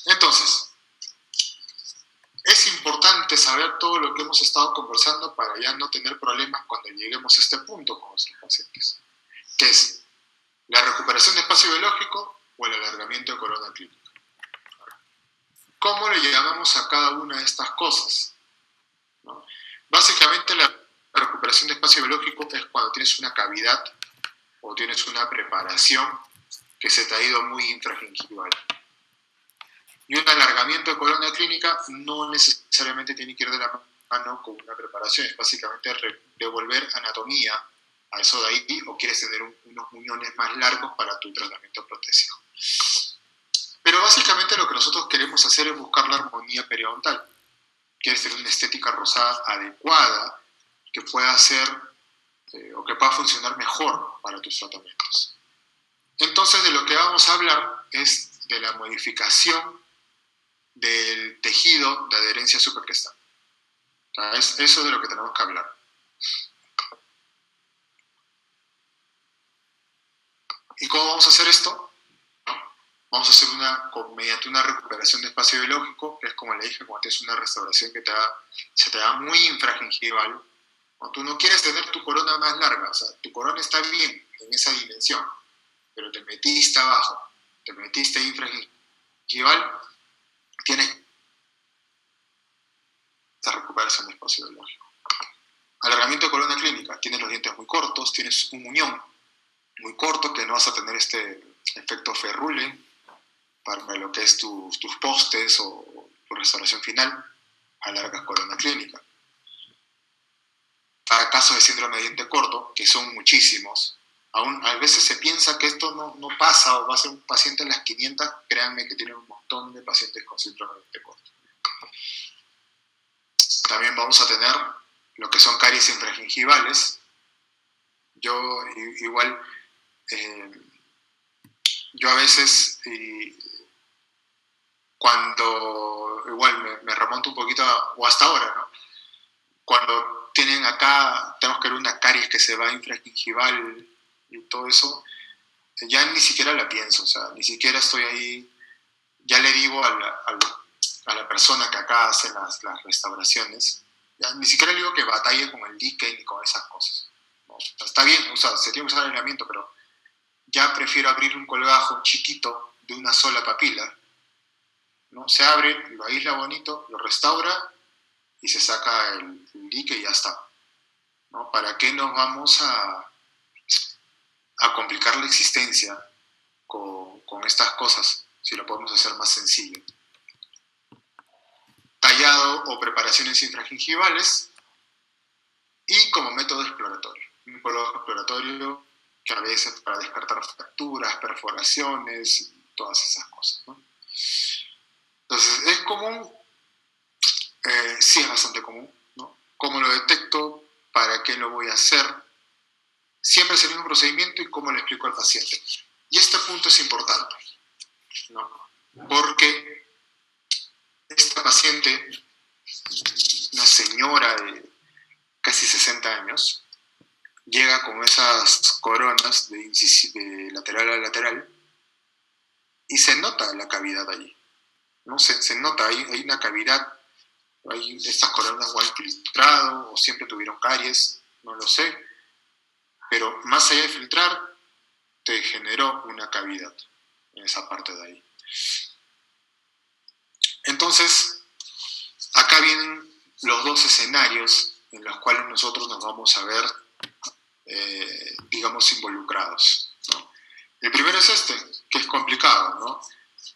Entonces, es importante saber todo lo que hemos estado conversando para ya no tener problemas cuando lleguemos a este punto con nuestros pacientes, que es la recuperación de espacio biológico o el alargamiento de corona clínica. ¿Cómo le llamamos a cada una de estas cosas? ¿No? Básicamente la recuperación de espacio biológico es cuando tienes una cavidad o tienes una preparación que se te ha ido muy infragingival. Y un alargamiento de corona clínica no necesariamente tiene que ir de la mano con una preparación, es básicamente devolver anatomía a eso de ahí, o quieres tener unos muñones más largos para tu tratamiento protésico. Pero básicamente lo que nosotros queremos hacer es buscar la armonía periodontal. Quieres tener una estética rosada adecuada que pueda hacer o que pueda funcionar mejor para tus tratamientos. Entonces, de lo que vamos a hablar es de la modificación del tejido de adherencia supracrestal. Es eso de lo que tenemos que hablar. ¿Y cómo vamos a hacer esto? ¿No? Vamos a hacer mediante una recuperación de espacio biológico, que es como le dije, cuando tienes una restauración que se te da muy infragingival. ¿No? Tú no quieres tener tu corona más larga, o sea, tu corona está bien en esa dimensión, pero te metiste abajo, te metiste infragingival, tienes esta recuperación de espacio biológico. Alargamiento de corona clínica, tienes los dientes muy cortos, tienes un muñón muy corto que no vas a tener este efecto ferrule para lo que es tus postes o tu restauración final, alargas corona clínica. Para casos de síndrome de diente corto, que son muchísimos, a veces se piensa que esto no pasa o va a ser un paciente en las 500, créanme que tienen un montón de pacientes con síndrome de diente corto. También vamos a tener lo que son caries infragingivales. Yo a veces, cuando igual me remonto un poquito, o hasta ahora, ¿no? Cuando tienen acá, tenemos que ver una caries que se va infragingival y todo eso, ya ni siquiera la pienso, o sea, ni siquiera estoy ahí, ya le digo a la persona que acá hace las restauraciones, ya ni siquiera le digo que batalle con el dique ni con esas cosas, ¿no? O sea, está bien, o sea, se tiene que usar el aislamiento, pero ya prefiero abrir un colgajo chiquito de una sola papila, ¿no? Se abre, lo aísla bonito, lo restaura y se saca el dique y ya está, ¿no? ¿Para qué nos vamos a complicar la existencia con estas cosas si lo podemos hacer más sencillo? Tallado o preparaciones infragingivales y como método exploratorio. Un colgajo exploratorio que a veces para descartar fracturas, perforaciones, todas esas cosas, ¿no? Entonces, ¿es común? Sí, es bastante común, ¿no? ¿Cómo lo detecto? ¿Para qué lo voy a hacer? Siempre es el mismo procedimiento y cómo le explico al paciente. Y este punto es importante, ¿no? Porque esta paciente, una señora de casi 60 años, llega con esas coronas de lateral a lateral y se nota la cavidad allí, ¿no? Se nota, hay una cavidad, estas coronas o han filtrado o siempre tuvieron caries, no lo sé, pero más allá de filtrar, te generó una cavidad en esa parte de ahí. Entonces, acá vienen los dos escenarios en los cuales nosotros nos vamos a ver, digamos, involucrados, ¿no? El primero es este, que es complicado, ¿no?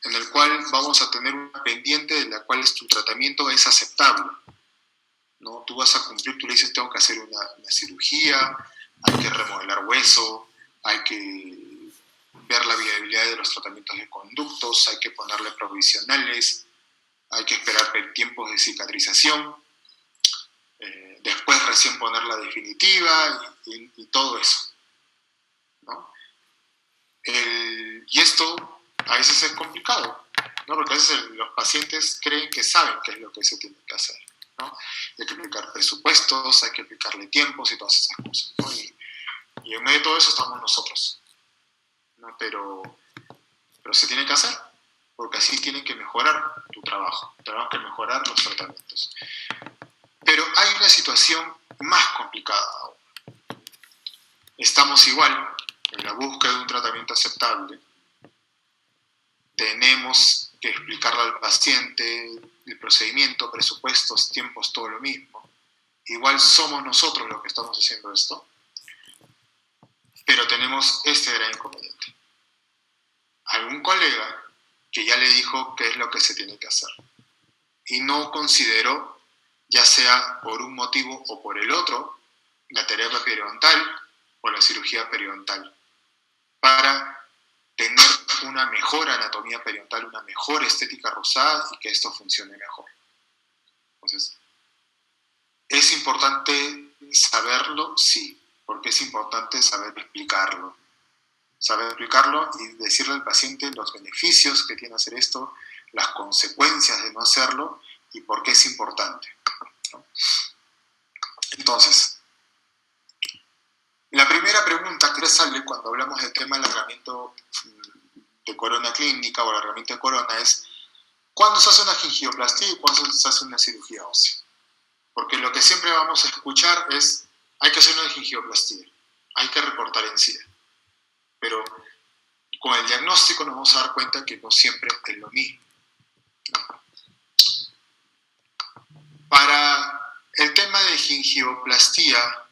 En el cual vamos a tener una pendiente de la cual tu tratamiento es aceptable, ¿no? Tú vas a cumplir, tú le dices, tengo que hacer una cirugía, hay que remodelar hueso, hay que ver la viabilidad de los tratamientos de conductos, hay que ponerle provisionales, hay que esperar tiempos de cicatrización, después recién poner la definitiva y todo eso, ¿no? Y esto a veces es complicado, ¿no? Porque a veces los pacientes creen que saben qué es lo que se tiene que hacer, ¿no? Hay que aplicar presupuestos, hay que aplicarle tiempos y todas esas cosas, ¿no? Y en medio de todo eso estamos nosotros, ¿no? Pero se tiene que hacer, porque así tiene que mejorar tu trabajo, tenemos que mejorar los tratamientos. Pero hay una situación más complicada aún. Estamos igual en la búsqueda de un tratamiento aceptable. Tenemos que explicarle al paciente el procedimiento, presupuestos, tiempos, todo lo mismo. Igual somos nosotros los que estamos haciendo esto, pero tenemos este gran inconveniente. Algún colega que ya le dijo qué es lo que se tiene que hacer y no consideró, ya sea por un motivo o por el otro, la terapia periodontal o la cirugía periodontal, para tener una mejor anatomía periodontal, una mejor estética rosada y que esto funcione mejor. Entonces, ¿es importante saberlo? Sí, porque es importante saber explicarlo. Saber explicarlo y decirle al paciente los beneficios que tiene hacer esto, las consecuencias de no hacerlo y por qué es importante, ¿no? Entonces, la primera pregunta que sale cuando hablamos del tema del alargamiento de corona clínica o alargamiento de corona es ¿cuándo se hace una gingivoplastía y cuándo se hace una cirugía ósea? Porque lo que siempre vamos a escuchar es hay que hacer una gingivoplastía, hay que recortar encía. Pero con el diagnóstico nos vamos a dar cuenta que no siempre es lo mismo. Para el tema de gingivoplastía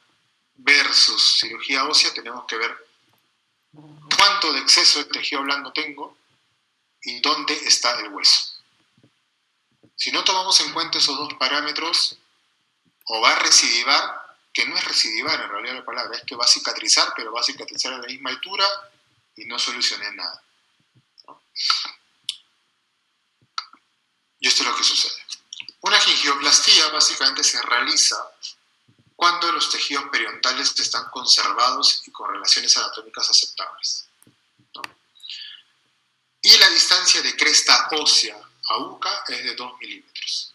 versus cirugía ósea tenemos que ver cuánto de exceso de tejido blando tengo y dónde está el hueso. Si no tomamos en cuenta esos dos parámetros, o va a recidivar, que no es recidivar en realidad la palabra, es que va a cicatrizar, pero va a cicatrizar a la misma altura y no solucioné nada, ¿no? Y esto es lo que sucede. Una gingivoplastía básicamente se realiza cuando los tejidos periodontales están conservados y con relaciones anatómicas aceptables, ¿no? Y la distancia de cresta ósea a UCA es de 2 milímetros.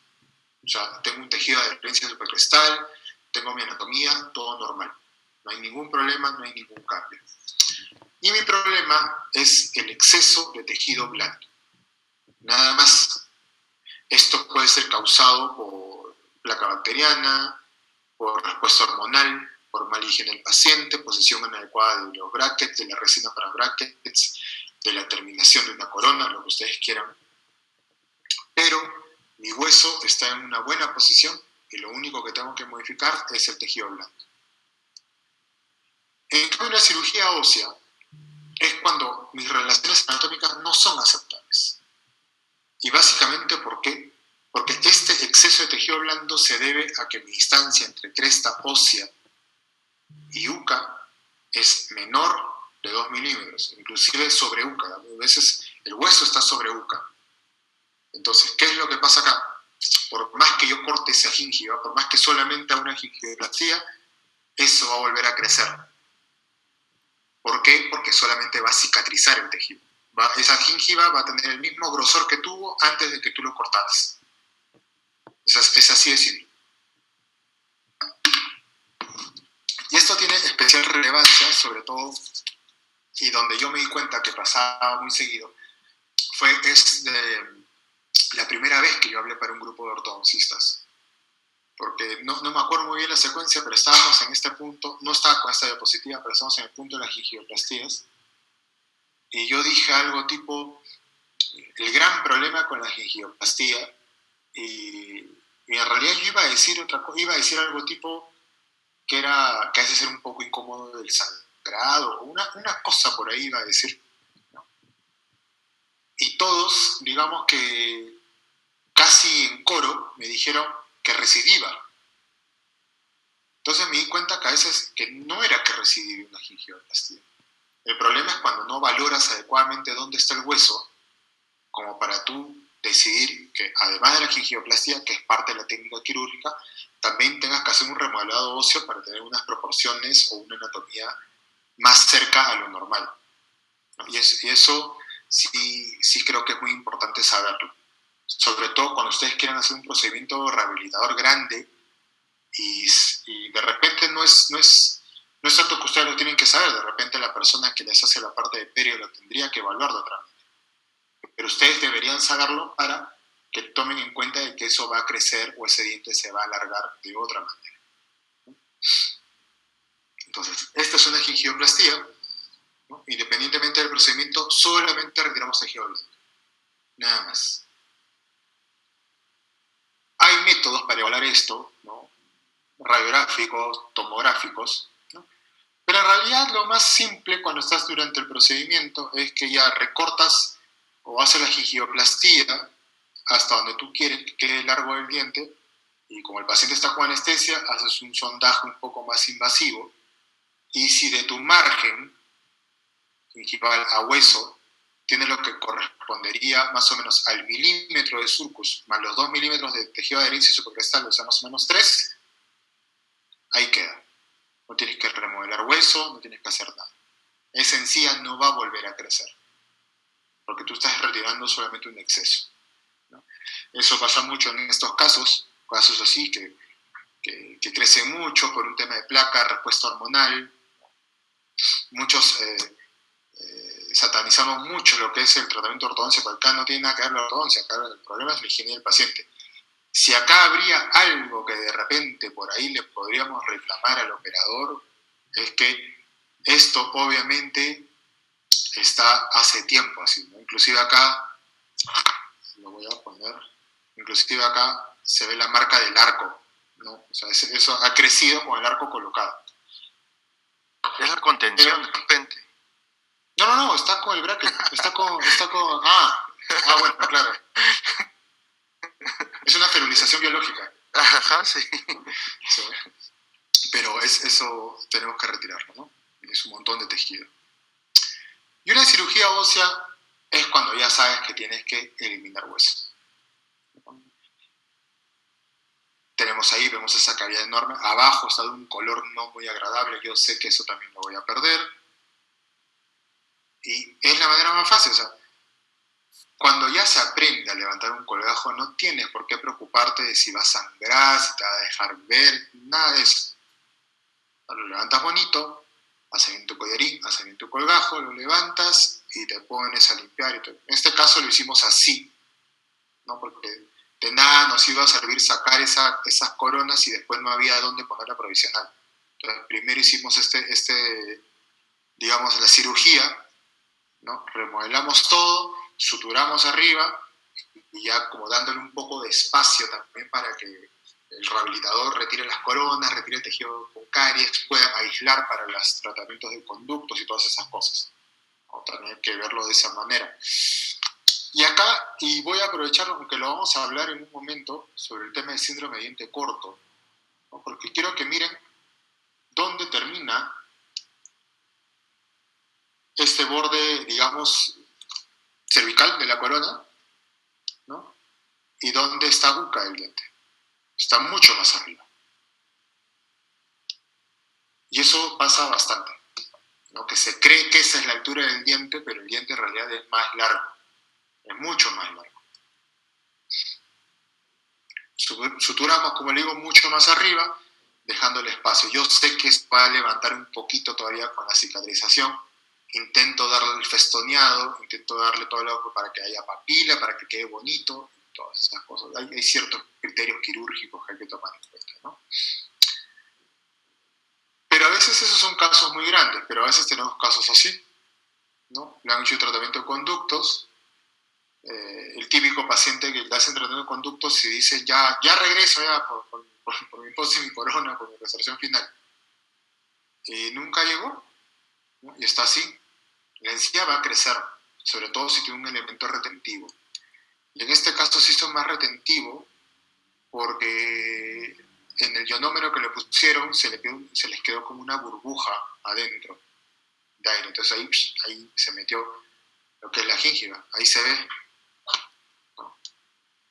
O sea, tengo un tejido de adherencia supercrestal, tengo mi anatomía, todo normal. No hay ningún problema, no hay ningún cambio. Y mi problema es el exceso de tejido blando. Nada más. Esto puede ser causado por placa bacteriana, por respuesta hormonal, por mala higiene del paciente, posición inadecuada de los brackets, de la resina para brackets, de la terminación de una corona, lo que ustedes quieran. Pero mi hueso está en una buena posición y lo único que tengo que modificar es el tejido blando. En cambio, la cirugía ósea es cuando mis relaciones anatómicas no son aceptables. Y básicamente, ¿por qué? Porque este exceso de tejido blando se debe a que mi distancia entre cresta ósea y UCA es menor de 2 milímetros, inclusive sobre UCA. A veces el hueso está sobre UCA. Entonces, ¿qué es lo que pasa acá? Por más que yo corte esa gingiva, por más que solamente haga una gingivoplastía, eso va a volver a crecer. ¿Por qué? Porque solamente va a cicatrizar el tejido. Esa gingiva va a tener el mismo grosor que tuvo antes de que tú lo cortaras. Es así de simple. Y esto tiene especial relevancia, sobre todo, y donde yo me di cuenta que pasaba muy seguido, es la primera vez que yo hablé para un grupo de ortodoncistas. Porque no me acuerdo muy bien la secuencia, pero estábamos en este punto, no estaba con esta diapositiva, pero estábamos en el punto de las gingivoplastías. Y yo dije algo tipo, el gran problema con la gingivoplastía, y en realidad yo iba a decir otra cosa, iba a decir algo tipo que hace ser un poco incómodo del sangrado, una cosa por ahí iba a decir, ¿no? Y todos, digamos que casi en coro, me dijeron que recidiva. Entonces me di cuenta que a veces que no era que recidiva una gingivoplastía. El problema es cuando no valoras adecuadamente dónde está el hueso, como para tú decidir que además de la gingivoplastía, que es parte de la técnica quirúrgica, también tengas que hacer un remodelado óseo para tener unas proporciones o una anatomía más cerca a lo normal, ¿no? Y eso sí creo que es muy importante saberlo. Sobre todo cuando ustedes quieran hacer un procedimiento rehabilitador grande y de repente no es tanto que ustedes lo tienen que saber, de repente la persona que les hace la parte de perio lo tendría que evaluar de otra manera. Pero ustedes deberían saberlo para que tomen en cuenta de que eso va a crecer o ese diente se va a alargar de otra manera. Entonces, esta es una gingivoplastía, ¿no? Independientemente del procedimiento, solamente retiramos tejido blanco, nada más. Hay métodos para evaluar esto, ¿no? Radiográficos, tomográficos, ¿no? Pero en realidad lo más simple cuando estás durante el procedimiento es que ya recortas o haces la gingivoplastía hasta donde tú quieres que quede largo el diente, y como el paciente está con anestesia, haces un sondaje un poco más invasivo, y si de tu margen gingival a hueso tiene lo que correspondería más o menos al milímetro de surcus más los 2 milímetros de tejido de adherencia supracrestal, o sea, más o menos 3, ahí queda. No tienes que remodelar hueso, no tienes que hacer nada. Esa encía no va a volver a crecer, porque tú estás retirando solamente un exceso, ¿no? Eso pasa mucho en estos casos así, que crecen mucho por un tema de placa, respuesta hormonal. Muchos satanizamos mucho lo que es el tratamiento de ortodoncia, porque acá no tiene nada que ver la ortodoncia, acá el problema es la higiene del paciente. Si acá habría algo que de repente por ahí le podríamos reclamar al operador, es que esto obviamente está hace tiempo así, ¿no? Inclusive acá, lo voy a poner, inclusive acá se ve la marca del arco, ¿no? O sea, eso ha crecido con el arco colocado. Es la contención de repente. No, está con el bracket, está con... bueno, claro. Es una ferulización biológica. Ajá, sí. Sí. Pero eso tenemos que retirarlo, ¿no? Es un montón de tejido. Y una cirugía ósea es cuando ya sabes que tienes que eliminar hueso. Tenemos ahí, vemos esa cavidad enorme. Abajo está de un color no muy agradable. Yo sé que eso también lo voy a perder. Y es la manera más fácil. O sea, cuando ya se aprende a levantar un colgajo, no tienes por qué preocuparte de si va a sangrar, si te va a dejar ver, nada de eso. Lo levantas bonito, haces bien tu collarín, haces bien tu colgajo, lo levantas y te pones a limpiar. En este caso lo hicimos así, ¿no? Porque de nada nos iba a servir sacar esas coronas y después no había dónde poner la provisional. Entonces, primero hicimos digamos, la cirugía, ¿no? Remodelamos todo, suturamos arriba y ya como dándole un poco de espacio también para que el rehabilitador retire las coronas, retire el tejido con caries, puedan aislar para los tratamientos de conductos y todas esas cosas. ¿No? También hay que verlo de esa manera. Y acá, y voy a aprovecharlo porque lo vamos a hablar en un momento sobre el tema del síndrome de diente corto, ¿no? Porque quiero que miren dónde termina este borde, digamos, cervical de la corona, ¿no? Y dónde está buca del diente. Está mucho más arriba. Y eso pasa bastante, ¿no? Que se cree que esa es la altura del diente, pero el diente en realidad es más largo, es mucho más largo. Suturamos, como le digo, mucho más arriba, dejando el espacio. Yo sé que va a levantar un poquito todavía con la cicatrización. Intento darle el festoneado, intento darle todo lo para que haya papila, para que quede bonito, todas esas cosas. Hay ciertos criterios quirúrgicos que hay que tomar en cuenta, ¿no? Pero a veces esos son casos muy grandes, pero a veces tenemos casos así, ¿no? Le han hecho tratamiento de conductos, el típico paciente que le hacen tratamiento de conductos y dice, ya regreso ya por mi post y mi corona, por mi restauración final. Y nunca llegó, ¿no? Y está así. La encía va a crecer, sobre todo si tiene un elemento retentivo. Y en este caso se hizo más retentivo porque en el ionómero que le pusieron se les quedó como una burbuja adentro de aire. Entonces ahí se metió lo que es la gingiva. Ahí se ve, ¿no?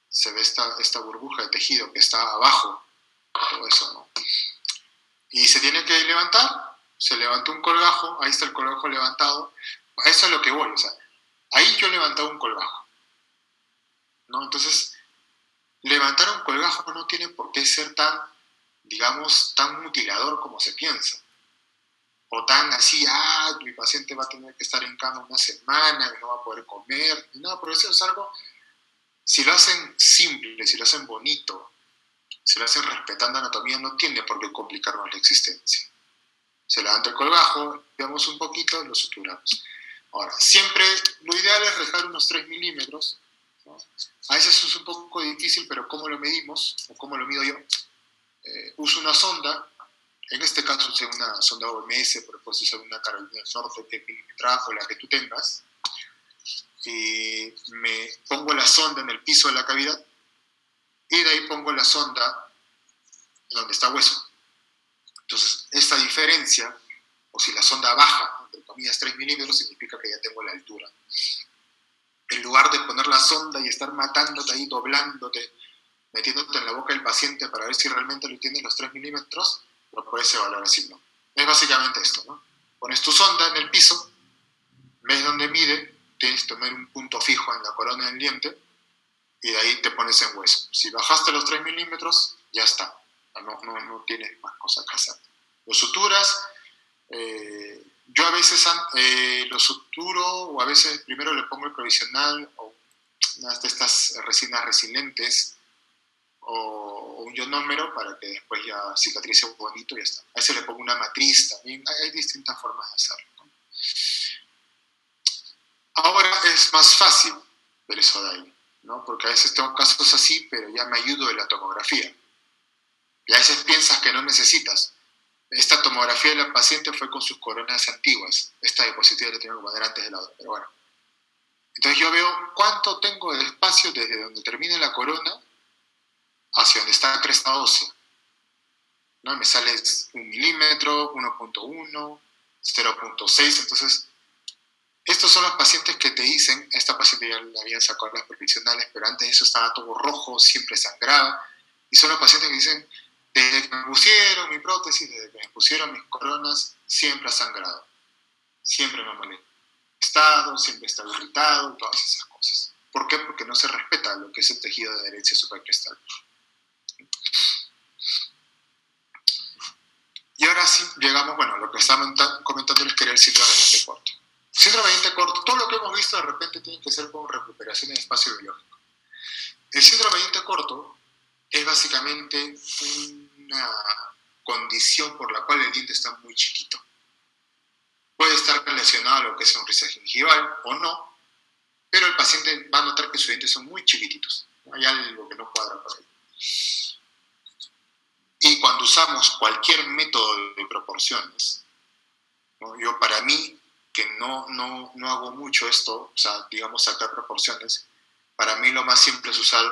Se ve esta burbuja de tejido que está abajo todo eso, ¿no? Y se tiene que levantar, se levantó un colgajo, ahí está el colgajo levantado, a eso es lo que voy, o sea, ahí yo he levantado un colgajo, ¿no? Entonces, levantar un colgajo no tiene por qué ser tan, digamos, tan mutilador como se piensa. O tan así, mi paciente va a tener que estar en cama una semana, no va a poder comer. No, pero eso es algo, si lo hacen simple, si lo hacen bonito, si lo hacen respetando anatomía, no tiene por qué complicarnos la existencia. Se levanta el colgajo, veamos un poquito, lo suturamos. Ahora, siempre lo ideal es dejar unos 3 milímetros, ¿no? A veces es un poco difícil, pero ¿cómo lo medimos? ¿O cómo lo mido yo? Uso una sonda. En este caso usé una sonda OMS, pero puedes usar una Carolina del Norte, que es milimetraje, o la que tú tengas. Y me pongo la sonda en el piso de la cavidad y de ahí pongo la sonda donde está hueso. Entonces, esta diferencia, o si la sonda baja, entre comillas 3 milímetros, significa que ya tengo la altura. En lugar de poner la sonda y estar matándote ahí, doblándote, metiéndote en la boca del paciente para ver si realmente lo tienes los 3 milímetros, lo puedes evaluar así, ¿no? Es básicamente esto, ¿no? Pones tu sonda en el piso, ves dónde mide, tienes que tomar un punto fijo en la corona del diente y de ahí te pones en hueso. Si bajaste los 3 milímetros, ya está. No tienes más cosas que hacer. Lo suturas. Yo a veces lo suturo o a veces primero le pongo el provisional o unas de estas resinas resilientes o un ionómero para que después ya cicatrice bonito y ya está. A veces le pongo una matriz también. Hay distintas formas de hacerlo, ¿no? Ahora es más fácil ver eso de ahí, ¿no? Porque a veces tengo casos así, pero ya me ayudo de la tomografía. Y a veces piensas que no necesitas. Esta tomografía de la paciente fue con sus coronas antiguas. Esta diapositiva la tengo que poner antes de la otra, pero bueno. Entonces yo veo cuánto tengo de espacio desde donde termina la corona hacia donde está la cresta ósea, ¿no? Me sale 1 milímetro, 1.1, 0.6. Entonces, estos son los pacientes que te dicen, esta paciente ya le habían sacado las provisionales, pero antes de eso estaba todo rojo, siempre sangraba. Y son los pacientes que dicen, desde que me pusieron mi prótesis, desde que me pusieron mis coronas, siempre ha sangrado. Siempre me ha molestado, siempre está irritado, todas esas cosas. ¿Por qué? Porque no se respeta lo que es el tejido de adherencia supracrestal. Y ahora sí llegamos, bueno, lo que estaba comentando es que era el síndrome de diente corto. Síndrome de diente corto, todo lo que hemos visto de repente tiene que ser con recuperación en espacio biológico. El síndrome de diente corto es básicamente una condición por la cual el diente está muy chiquito. Puede estar relacionado a lo que es sonrisa gingival o no, pero el paciente va a notar que sus dientes son muy chiquititos. Hay algo que no cuadra por ahí. Y cuando usamos cualquier método de proporciones, ¿no? Yo para mí, que no hago mucho esto, o sea, digamos sacar proporciones, para mí lo más simple es usar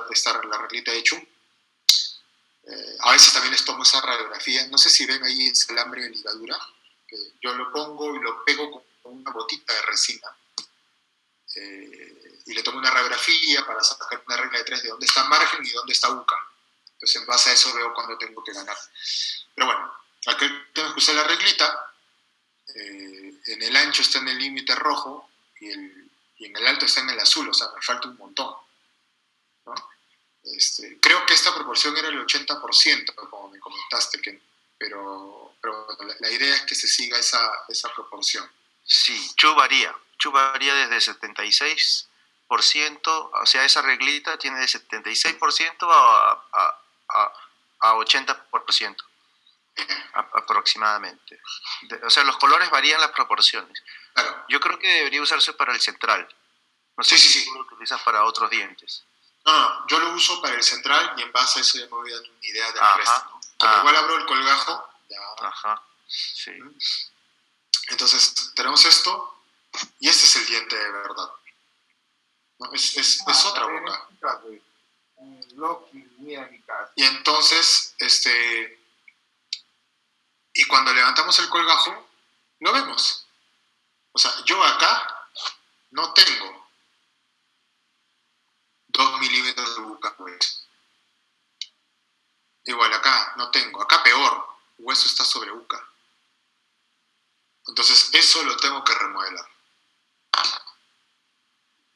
la reglita de Chu. A veces también les tomo esa radiografía, no sé si ven ahí ese alambre de ligadura, que yo lo pongo y lo pego con una gotita de resina, y le tomo una radiografía para sacar una regla de 3 de dónde está margen y dónde está UCA. Entonces en base a eso veo cuándo tengo que ganar. Pero bueno, aquí tengo que usar la reglita, en el ancho está en el límite rojo y en el alto está en el azul, o sea, me falta un montón, ¿no? Creo que esta proporción era el 80%, como me comentaste, pero la idea es que se siga esa proporción. Sí, Chu varía desde 76%, o sea, esa reglita tiene de 76% a 80%, aproximadamente. O sea, los colores varían las proporciones. Claro. Yo creo que debería usarse para el central. No sé si tú lo utilizas para otros dientes. No, yo lo uso para el central y en base a eso ya me voy dando una idea del resto, ¿no? Como igual abro el colgajo, ya. Ajá, sí. Entonces, tenemos esto y este es el diente de verdad, ¿no? Es otra boca. Y entonces, y cuando levantamos el colgajo, lo vemos. O sea, yo acá no tengo 2 milímetros de boca, pues. Igual acá acá no tengo, acá peor, hueso está sobre UCA. Entonces eso lo tengo que remodelar.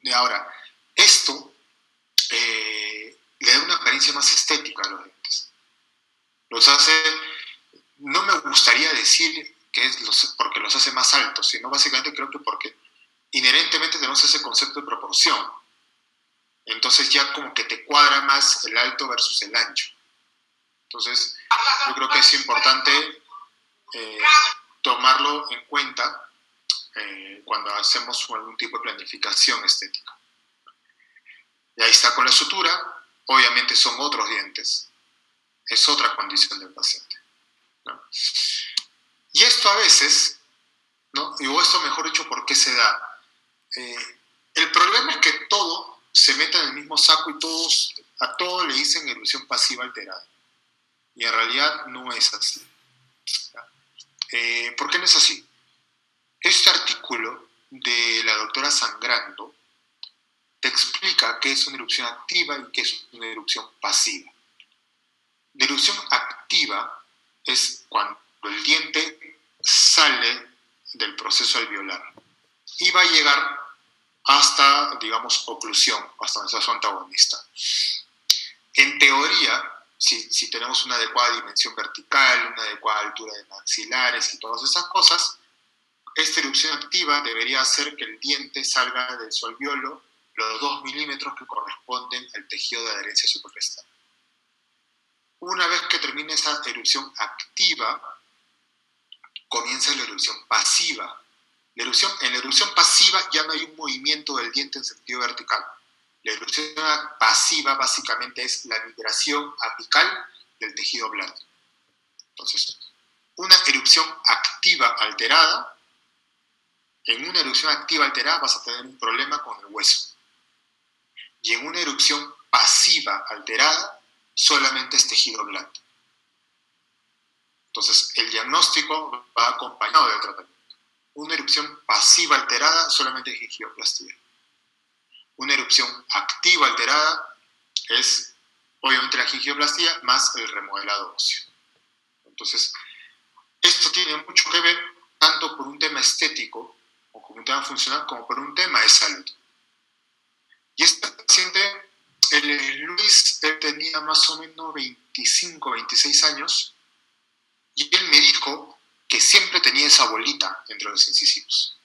Y ahora, esto le da una apariencia más estética a los dientes. Los hace, no me gustaría decir que es porque los hace más altos, sino básicamente creo que porque inherentemente tenemos ese concepto de proporción. Entonces ya como que te cuadra más el alto versus el ancho. Entonces yo creo que es importante tomarlo en cuenta cuando hacemos algún tipo de planificación estética. Y ahí está con la sutura, obviamente son otros dientes, es otra condición del paciente, ¿no? Y esto a veces, ¿no? O esto mejor dicho, ¿por qué se da? El problema es que todo se mete en el mismo saco y a todo le dicen erupción pasiva alterada. Y en realidad no es así. ¿Por qué no es así? Este artículo de la doctora Sangrando te explica qué es una erupción activa y qué es una erupción pasiva. La erupción activa es cuando el diente sale del proceso alveolar y va a llegar hasta, digamos, oclusión, hasta donde está su antagonista. En teoría, si tenemos una adecuada dimensión vertical, una adecuada altura de maxilares y todas esas cosas, esta erupción activa debería hacer que el diente salga de su alveolo los 2 milímetros que corresponden al tejido de adherencia suprarrestal. Una vez que termine esa erupción activa, comienza la erupción pasiva. En la erupción pasiva ya no hay un movimiento del diente en sentido vertical. La erupción pasiva básicamente es la migración apical del tejido blando. Entonces, una erupción activa alterada, en una erupción activa alterada vas a tener un problema con el hueso. Y en una erupción pasiva alterada, solamente es tejido blando. Entonces, el diagnóstico va acompañado del tratamiento. Una erupción pasiva alterada, solamente es gingioplastía. Una erupción activa alterada es, obviamente, la gingioplastía más el remodelado óseo. Entonces, esto tiene mucho que ver tanto por un tema estético o como un tema funcional, como por un tema de salud. Y este paciente, Luis, él tenía más o menos 25, 26 años, y él me dijo que siempre tenía esa bolita entre los incisivos,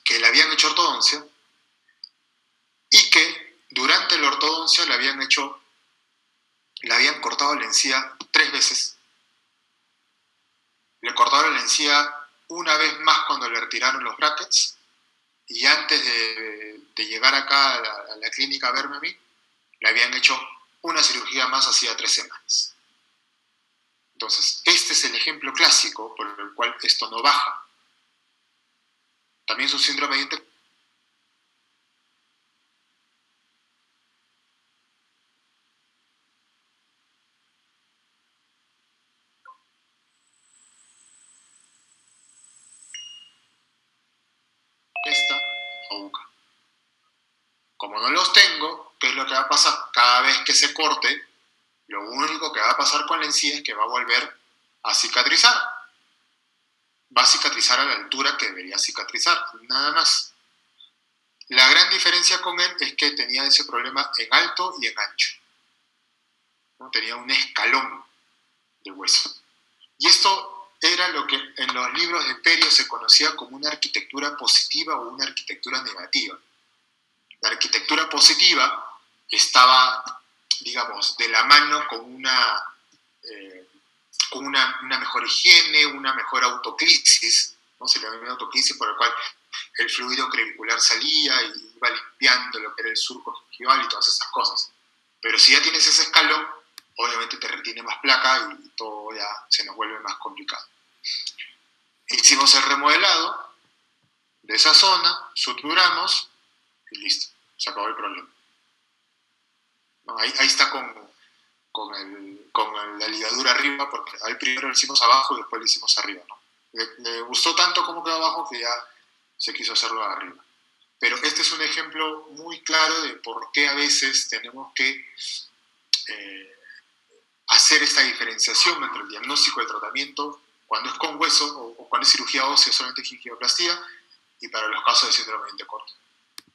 que le habían hecho ortodoncia y que durante la ortodoncia le habían cortado la encía 3 veces. Le cortaron la encía una vez más cuando le retiraron los brackets, y antes de llegar acá a la clínica a verme a mí, le habían hecho una cirugía más hacía 3 semanas. Entonces, este es el ejemplo clásico por el cual esto no baja. También su síndrome de diente. Esta o UCA. Como no los tengo, ¿qué es lo que va a pasar? Cada vez que se corte, lo único que va a pasar con la encía es que va a volver a cicatrizar. Va a cicatrizar a la altura que debería cicatrizar, nada más. La gran diferencia con él es que tenía ese problema en alto y en ancho, ¿no? Tenía un escalón de hueso. Y esto era lo que en los libros de Perio se conocía como una arquitectura positiva o una arquitectura negativa. La arquitectura positiva estaba, digamos, de la mano con una mejor higiene, una mejor autoclisis, ¿no? Se le llama autoclisis, por el cual el fluido crevicular salía y iba limpiando lo que era el surco gingival y todas esas cosas. Pero si ya tienes ese escalón, obviamente te retiene más placa y todo ya se nos vuelve más complicado. Hicimos el remodelado de esa zona, suturamos y listo, se acabó el problema. ¿No? Ahí está con la ligadura arriba, porque ahí primero lo hicimos abajo y después lo hicimos arriba, ¿no? Le gustó tanto cómo quedó abajo que ya se quiso hacerlo arriba. Pero este es un ejemplo muy claro de por qué a veces tenemos que hacer esta diferenciación entre el diagnóstico y el tratamiento cuando es con hueso o cuando es cirugía ósea, solamente gingivoplastía, y para los casos de síndrome de diente corto.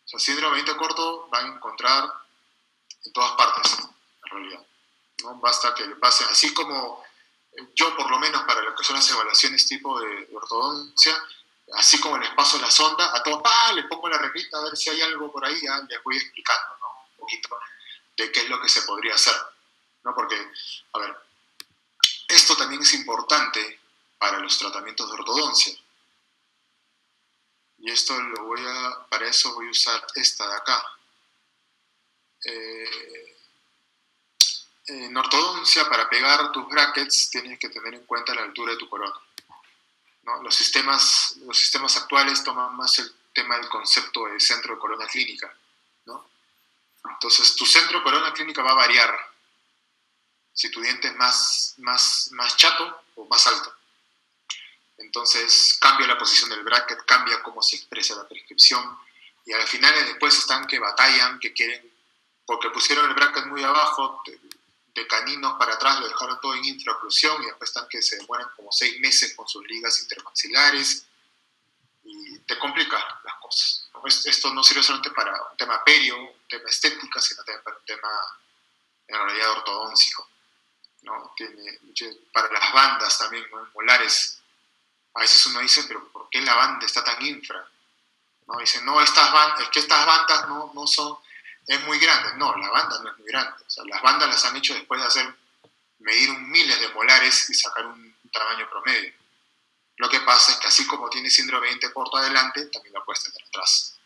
O sea, síndrome de diente corto van a encontrar en todas partes, en realidad, ¿no? Basta que le pasen, así como yo, por lo menos para lo que son las evaluaciones tipo de ortodoncia, así como les paso la sonda, a todos, les pongo la reglita a ver si hay algo por ahí, ya les voy explicando, ¿no? Un poquito de qué es lo que se podría hacer, ¿no? Porque, a ver, esto también es importante para los tratamientos de ortodoncia. Y esto para eso voy a usar esta de acá. En ortodoncia, para pegar tus brackets, tienes que tener en cuenta la altura de tu corona, ¿no? Los sistemas actuales toman más el tema del concepto de centro de corona clínica, ¿no? Entonces, tu centro de corona clínica va a variar si tu diente es más chato o más alto. Entonces, cambia la posición del bracket, cambia cómo se expresa la prescripción, y al final después están que batallan, que quieren, porque pusieron el bracket muy abajo, de caninos para atrás, lo dejaron todo en infraoclusión, y después están que se demoran como 6 meses con sus ligas intermaxilares, y te complica las cosas. Esto no sirve solamente para un tema perio, un tema estética, sino también para un tema, en realidad, ortodóntico, ¿no? Para las bandas también, ¿no? Molares. A veces uno dice, pero ¿por qué la banda está tan infra? ¿No? Dicen, no, es que estas bandas no son, es muy grande. No, la banda no es muy grande. O sea, las bandas las han hecho después de medir miles de molares y sacar un tamaño promedio. Lo que pasa es que así como tienes síndrome de diente corto adelante, también lo puedes tener atrás.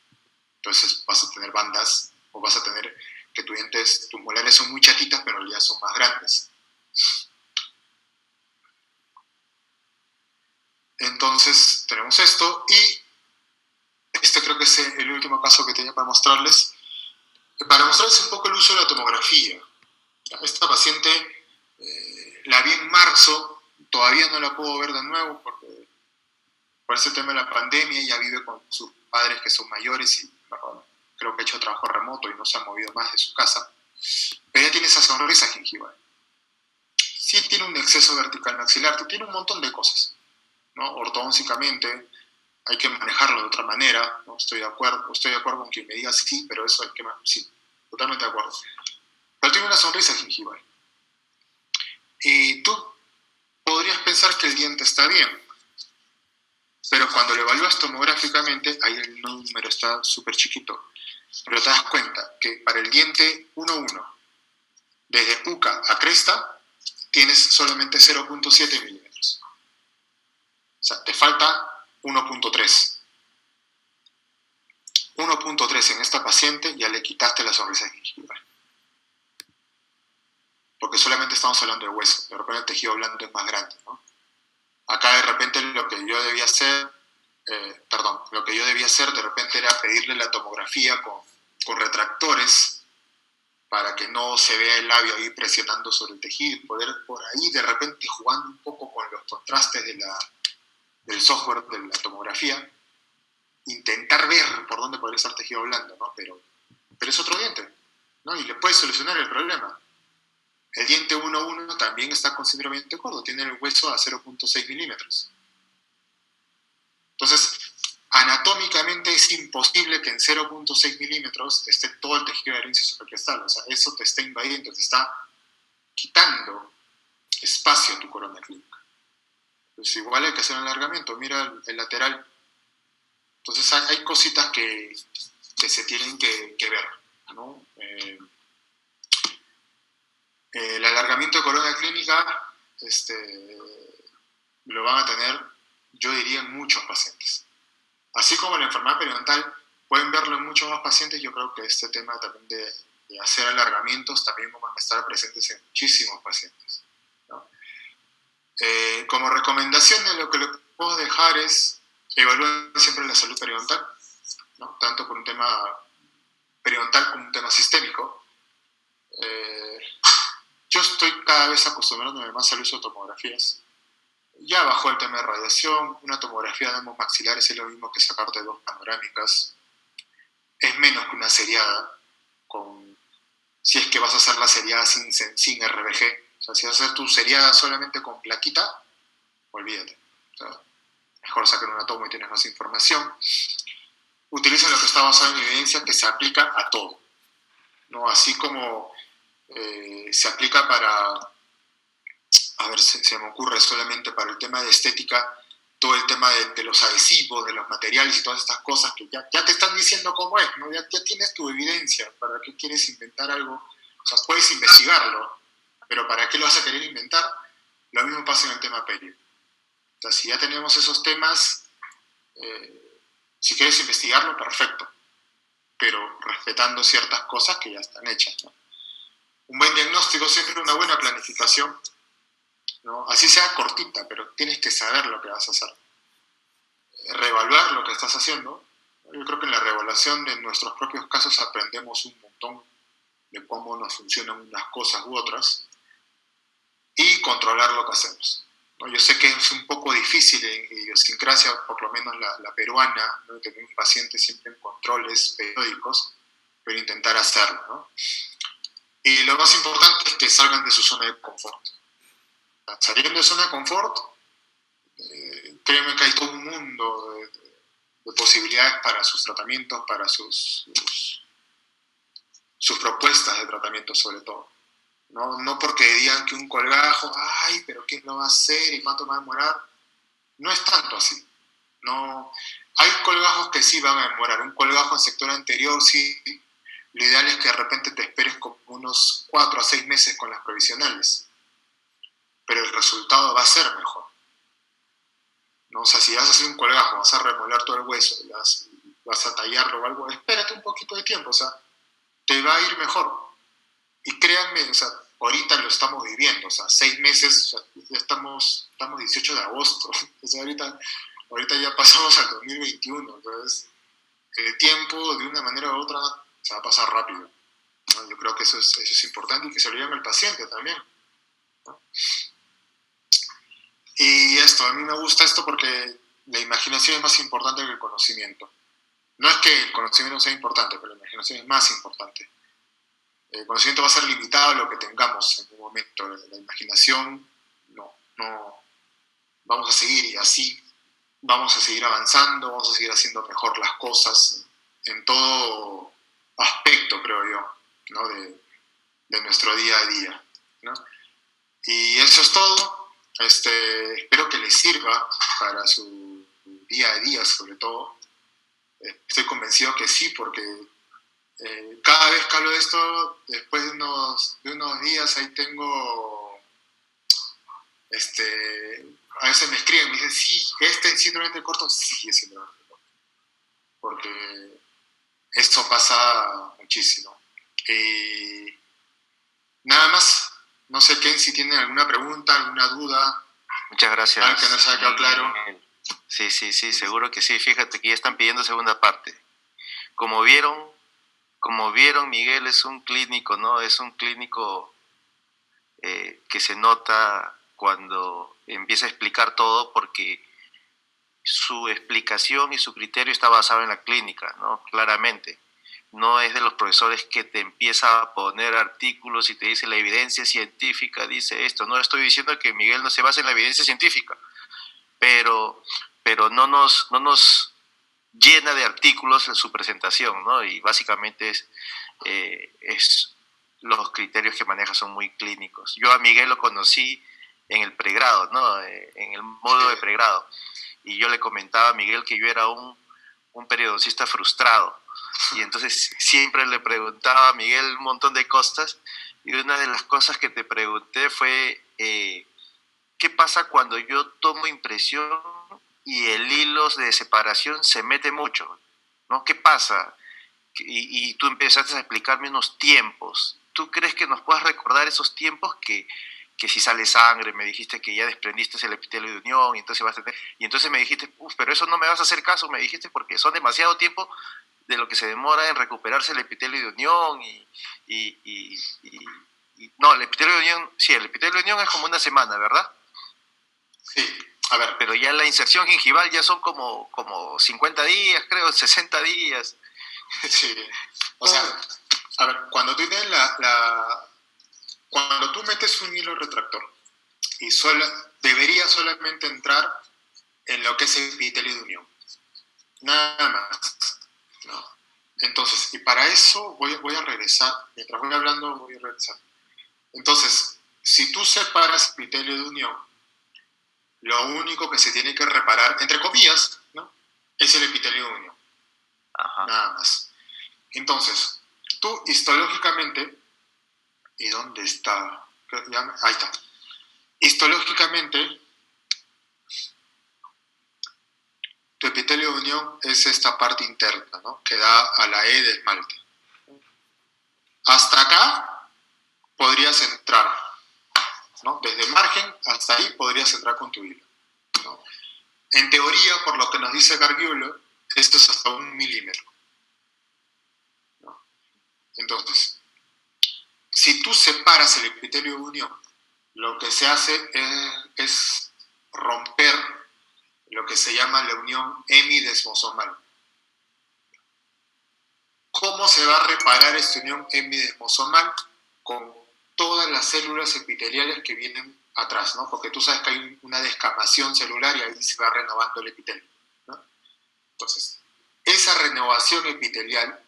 Entonces vas a tener bandas, o vas a tener que tus molares son muy chatitas, pero en realidad son más grandes. Entonces tenemos esto, y este creo que es el último caso que tenía para mostrarles. Para mostrarles un poco el uso de la tomografía. Esta paciente la vi en marzo, todavía no la puedo ver de nuevo porque por ese tema de la pandemia ella vive con sus padres que son mayores y creo que ha hecho trabajo remoto y no se ha movido más de su casa. Pero ella tiene esa sonrisa gingival. Sí tiene un exceso vertical maxilar, tiene un montón de cosas, ¿no? Ortodóncicamente hay que manejarlo de otra manera, ¿no? Estoy de acuerdo con quien me diga sí, pero eso hay que... Sí, totalmente de acuerdo. Pero tiene una sonrisa gingival. Y tú podrías pensar que el diente está bien, pero cuando lo evalúas tomográficamente, ahí el número está súper chiquito, pero te das cuenta que para el diente 1-1, desde uca a cresta, tienes solamente 0.7 milímetros. O sea, te falta 1.3. 1.3 en esta paciente ya le quitaste la sonrisa gingival. Porque solamente estamos hablando de hueso, de repente el tejido blando es más grande, ¿no? Acá de repente lo que yo debía hacer de repente era pedirle la tomografía con retractores para que no se vea el labio ahí presionando sobre el tejido, y poder por ahí de repente jugando un poco con los contrastes del software de la tomografía, intentar ver por dónde podría estar tejido blando, ¿no? Pero es otro diente, ¿no? Y le puedes solucionar el problema. El diente 1-1 también está con síndrome de diente corto, tiene el hueso a 0.6 milímetros. Entonces, anatómicamente es imposible que en 0.6 milímetros esté todo el tejido de laringe supracrestal. O sea, eso te está invadiendo, te está quitando espacio a tu corona clínica. Pues igual hay que hacer un alargamiento. Mira el lateral. Entonces hay cositas que se tienen que ver, ¿no? El alargamiento de corona clínica lo van a tener, yo diría, en muchos pacientes. Así como la enfermedad periodontal pueden verlo en muchos más pacientes, yo creo que este tema también de hacer alargamientos también van a estar presentes en muchísimos pacientes, ¿no? Como recomendación de lo que le puedo dejar es evaluar siempre la salud periodontal, ¿no? Tanto por un tema periodontal como un tema sistémico. Yo estoy cada vez acostumbrándome más al uso de tomografías. Ya bajó el tema de radiación, una tomografía de ambos maxilares es lo mismo que sacarte 2 panorámicas. Es menos que una seriada, si es que vas a hacer la seriada sin RBG, O sea, si vas a hacer tu seriada solamente con plaquita, olvídate. O sea, mejor sacar una toma y tienes más información. Utiliza lo que está basado en evidencia que se aplica a todo, ¿no? Así como se aplica para, a ver, se me ocurre solamente para el tema de estética, todo el tema de los adhesivos, de los materiales y todas estas cosas que ya te están diciendo cómo es, ¿no? Ya tienes tu evidencia. ¿Para qué quieres inventar algo? O sea, puedes investigarlo, pero ¿para qué lo vas a querer inventar? Lo mismo pasa en el tema perio. O sea, si ya tenemos esos temas, si quieres investigarlo, perfecto, pero respetando ciertas cosas que ya están hechas, ¿no? Un buen diagnóstico siempre una buena planificación, ¿no? Así sea cortita, pero tienes que saber lo que vas a hacer. Reevaluar lo que estás haciendo. Yo creo que en la reevaluación de nuestros propios casos aprendemos un montón de cómo nos funcionan unas cosas u otras y controlar lo que hacemos, ¿no? Yo sé que es un poco difícil en idiosincrasia, por lo menos la peruana, ¿no? Tener un paciente siempre en controles periódicos, pero intentar hacerlo, ¿no? Y lo más importante es que salgan de su zona de confort. Saliendo de zona de confort, créeme que hay todo un mundo de posibilidades para sus tratamientos, para sus propuestas de tratamiento sobre todo. No porque digan que un colgajo, ay, pero ¿quién lo va a hacer y cuánto va a demorar? No es tanto así. No, hay colgajos que sí van a demorar. Un colgajo en sector anterior sí. Lo ideal es que de repente te esperes como unos 4 a 6 meses con las provisionales. Pero el resultado va a ser mejor, ¿no? O sea, si vas a hacer un colgajo, vas a remolar todo el hueso, vas a tallarlo o algo, espérate un poquito de tiempo, o sea, te va a ir mejor. Y créanme, o sea, ahorita lo estamos viviendo, o sea, 6 meses, o sea, ya estamos 18 de agosto, o sea, ahorita ya pasamos al 2021, entonces el tiempo de una manera u otra se va a pasar rápido, ¿no? Yo creo que eso es importante y que se lo digan al paciente también, ¿no? Y esto, a mí me gusta esto porque la imaginación es más importante que el conocimiento. No es que el conocimiento sea importante, pero la imaginación es más importante. El conocimiento va a ser limitado a lo que tengamos en un momento. La imaginación, no. Vamos a seguir y así vamos a seguir avanzando, vamos a seguir haciendo mejor las cosas en todo aspecto, creo yo, ¿no? de nuestro día a día, ¿no? Y eso es todo. Espero que les sirva para su día a día, sobre todo. Estoy convencido que sí, porque cada vez que hablo de esto, después de unos días, ahí tengo, a veces me escriben, me dicen, sí, es síndrome del corto, sí, es síndrome del corto, porque esto pasa muchísimo. Nada más. No sé, Ken, si tienen alguna pregunta, alguna duda. Muchas gracias. Algo que no se ha quedado claro. Sí, seguro que sí. Fíjate que ya están pidiendo segunda parte. Como vieron, Miguel es un clínico, ¿no? Es un clínico que se nota cuando empieza a explicar todo, porque su explicación y su criterio está basado en la clínica, ¿no? Claramente. No es de los profesores que te empieza a poner artículos y te dice la evidencia científica dice esto. No estoy diciendo que Miguel no se base en la evidencia científica, pero no nos llena de artículos en su presentación, ¿no? Y básicamente es los criterios que maneja son muy clínicos. Yo a Miguel lo conocí en el pregrado, ¿no? En el módulo de pregrado. Y yo le comentaba a Miguel que yo era un periodoncista frustrado. Y entonces siempre le preguntaba a Miguel un montón de cosas, y una de las cosas que te pregunté fue ¿qué pasa cuando yo tomo impresión y el hilo de separación se mete mucho, ¿no? ¿Qué pasa? Y tú empezaste a explicarme unos tiempos. ¿Tú crees que nos puedas recordar esos tiempos que si sale sangre, me dijiste que ya desprendiste el epitelio de unión, y entonces vas a tener, y entonces me dijiste, pero eso no me vas a hacer caso, me dijiste, porque son demasiado tiempo de lo que se demora en recuperarse el epitelio de unión no, el epitelio de unión, sí, el epitelio de unión es como una semana, ¿verdad? Sí, a ver. Pero ya la inserción gingival ya son como 50 días, creo, 60 días. Sí, o sea, a ver, cuando tú tienes Cuando tú metes un hilo retractor y debería solamente entrar en lo que es el epitelio de unión, nada más, ¿no? Entonces, y para eso voy a regresar, mientras voy hablando voy a regresar. Entonces, si tú separas epitelio de unión, lo único que se tiene que reparar, entre comillas, ¿no?, es el epitelio de unión. Ajá. Nada más. Entonces, tú histológicamente, ¿y dónde está? Ahí está. Histológicamente, tu epitelio de unión es esta parte interna, ¿no?, que da a la E de esmalte. Hasta acá podrías entrar, ¿no? Desde margen hasta ahí podrías entrar con tu hilo, ¿no? En teoría, por lo que nos dice Gargiulo, esto es hasta 1 milímetro, ¿no? Entonces, si tú separas el epitelio de unión, lo que se hace es romper lo que se llama la unión hemidesmosomal. ¿Cómo se va a reparar esta unión hemidesmosomal? Con todas las células epiteliales que vienen atrás, ¿no? Porque tú sabes que hay una descamación celular y ahí se va renovando el epitelio, ¿no? Entonces, esa renovación epitelial